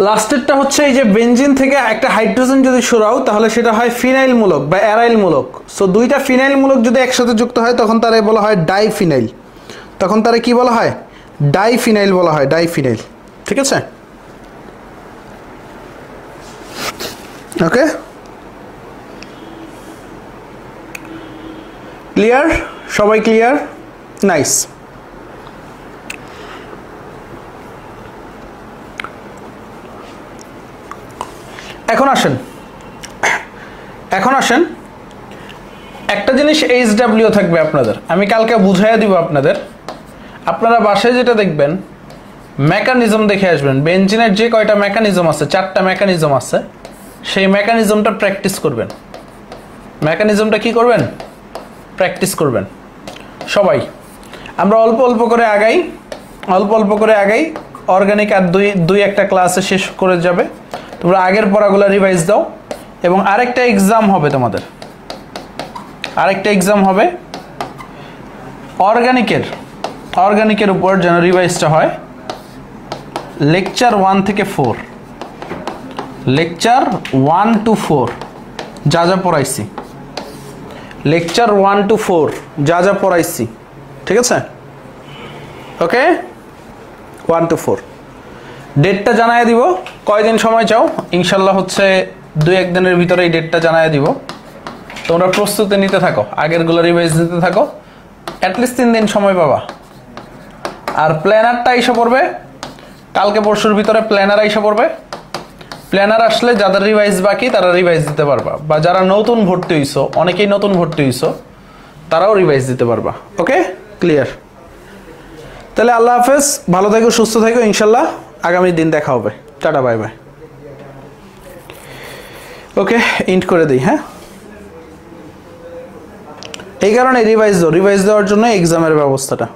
লাস্টেরটা হচ্ছে এই যে বেঞ্জিন থেকে একটা হাইড্রোজেন যদি সরাও তাহলে সেটা হয় ফিনাইল মূলক বা অ্যারাইল মূলক। সো দুইটা ফিনাইল মূলক যদি একসাথে যুক্ত হয় তখন তারে বলা হয় ডাইফিনাইল। তখন তারে কি বলা হয়, ডাইফিনাইল বলা হয়, ডাইফিনাইল। ঠিক আছে, ওকে, ক্লিয়ার? সবাই ক্লিয়ার? নাইস। এখন আসেন একটা জিনিস HW থাকবে আপনাদের, আমি কালকে বুঝাইয়া দিব আপনাদের। আপনারা বাসায় যেটা দেখবেন মেকানিজম দেখে আসবেন, বেঞ্জিনের যে কয়টা মেকানিজম আছে, 4টা মেকানিজম আছে, সেই মেকানিজমটা প্র্যাকটিস করবেন। মেকানিজমটা কি করবেন? প্র্যাকটিস করবেন সবাই। আমরা অল্প অল্প করে আগাই, অল্প অল্প করে আগাই। অর্গানিক আর দুই একটা ক্লাসে শেষ করে যাবে। তোমরা আগের পড়াগুলো রিভাইজ দাও। এবং আরেকটা এক্সাম হবে তোমাদের, আরেকটা এক্সাম হবে অর্গানিকের উপর যেন রিভাইজটা হয়। লেকচার 1 থেকে 4, লেকচার 1 to 4 যা যা পড়াইছি, লেকচার 1 to 4 যা যা পড়াইছি, ঠিক আছে? ওকে, 1 to 4 ডেটটা জানায় দিব। কয়দিন সময় চাও? ইনশাল্লাহ হচ্ছে 2-1 দিনের ভিতরে এই ডেটটা জানায় দিব। তোমরা প্রস্তুতি নিতে থাকো, আগেরগুলো রিভাইজ নিতে থাকো। অ্যাটলিস্ট 3 দিন সময় পাবা। আর প্ল্যানারটা এসে পড়বে কালকে পরশুর ভিতরে, প্ল্যানার এসে পড়বে। প্ল্যানার আসলে যাদের রিভাইজ বাকি তারা রিভাইজ দিতে পারবা, বা যারা নতুন ভর্তি হইছো, অনেকেই নতুন ভর্তি হইছো, তারাও রিভাইজ দিতে পারবা। ওকে, ক্লিয়ার? তাহলে আল্লাহ হাফেজ, ভালো থেকো, সুস্থ থেকো। ইনশাল্লাহ আগামী দিন দেখা হবে। Tata, bye bye. ওকে, ইন্ট করে দিই। হ্যাঁ, এই কারণে রিভাইজ দেওয়ার জন্য এক্সামের ব্যবস্থাটা।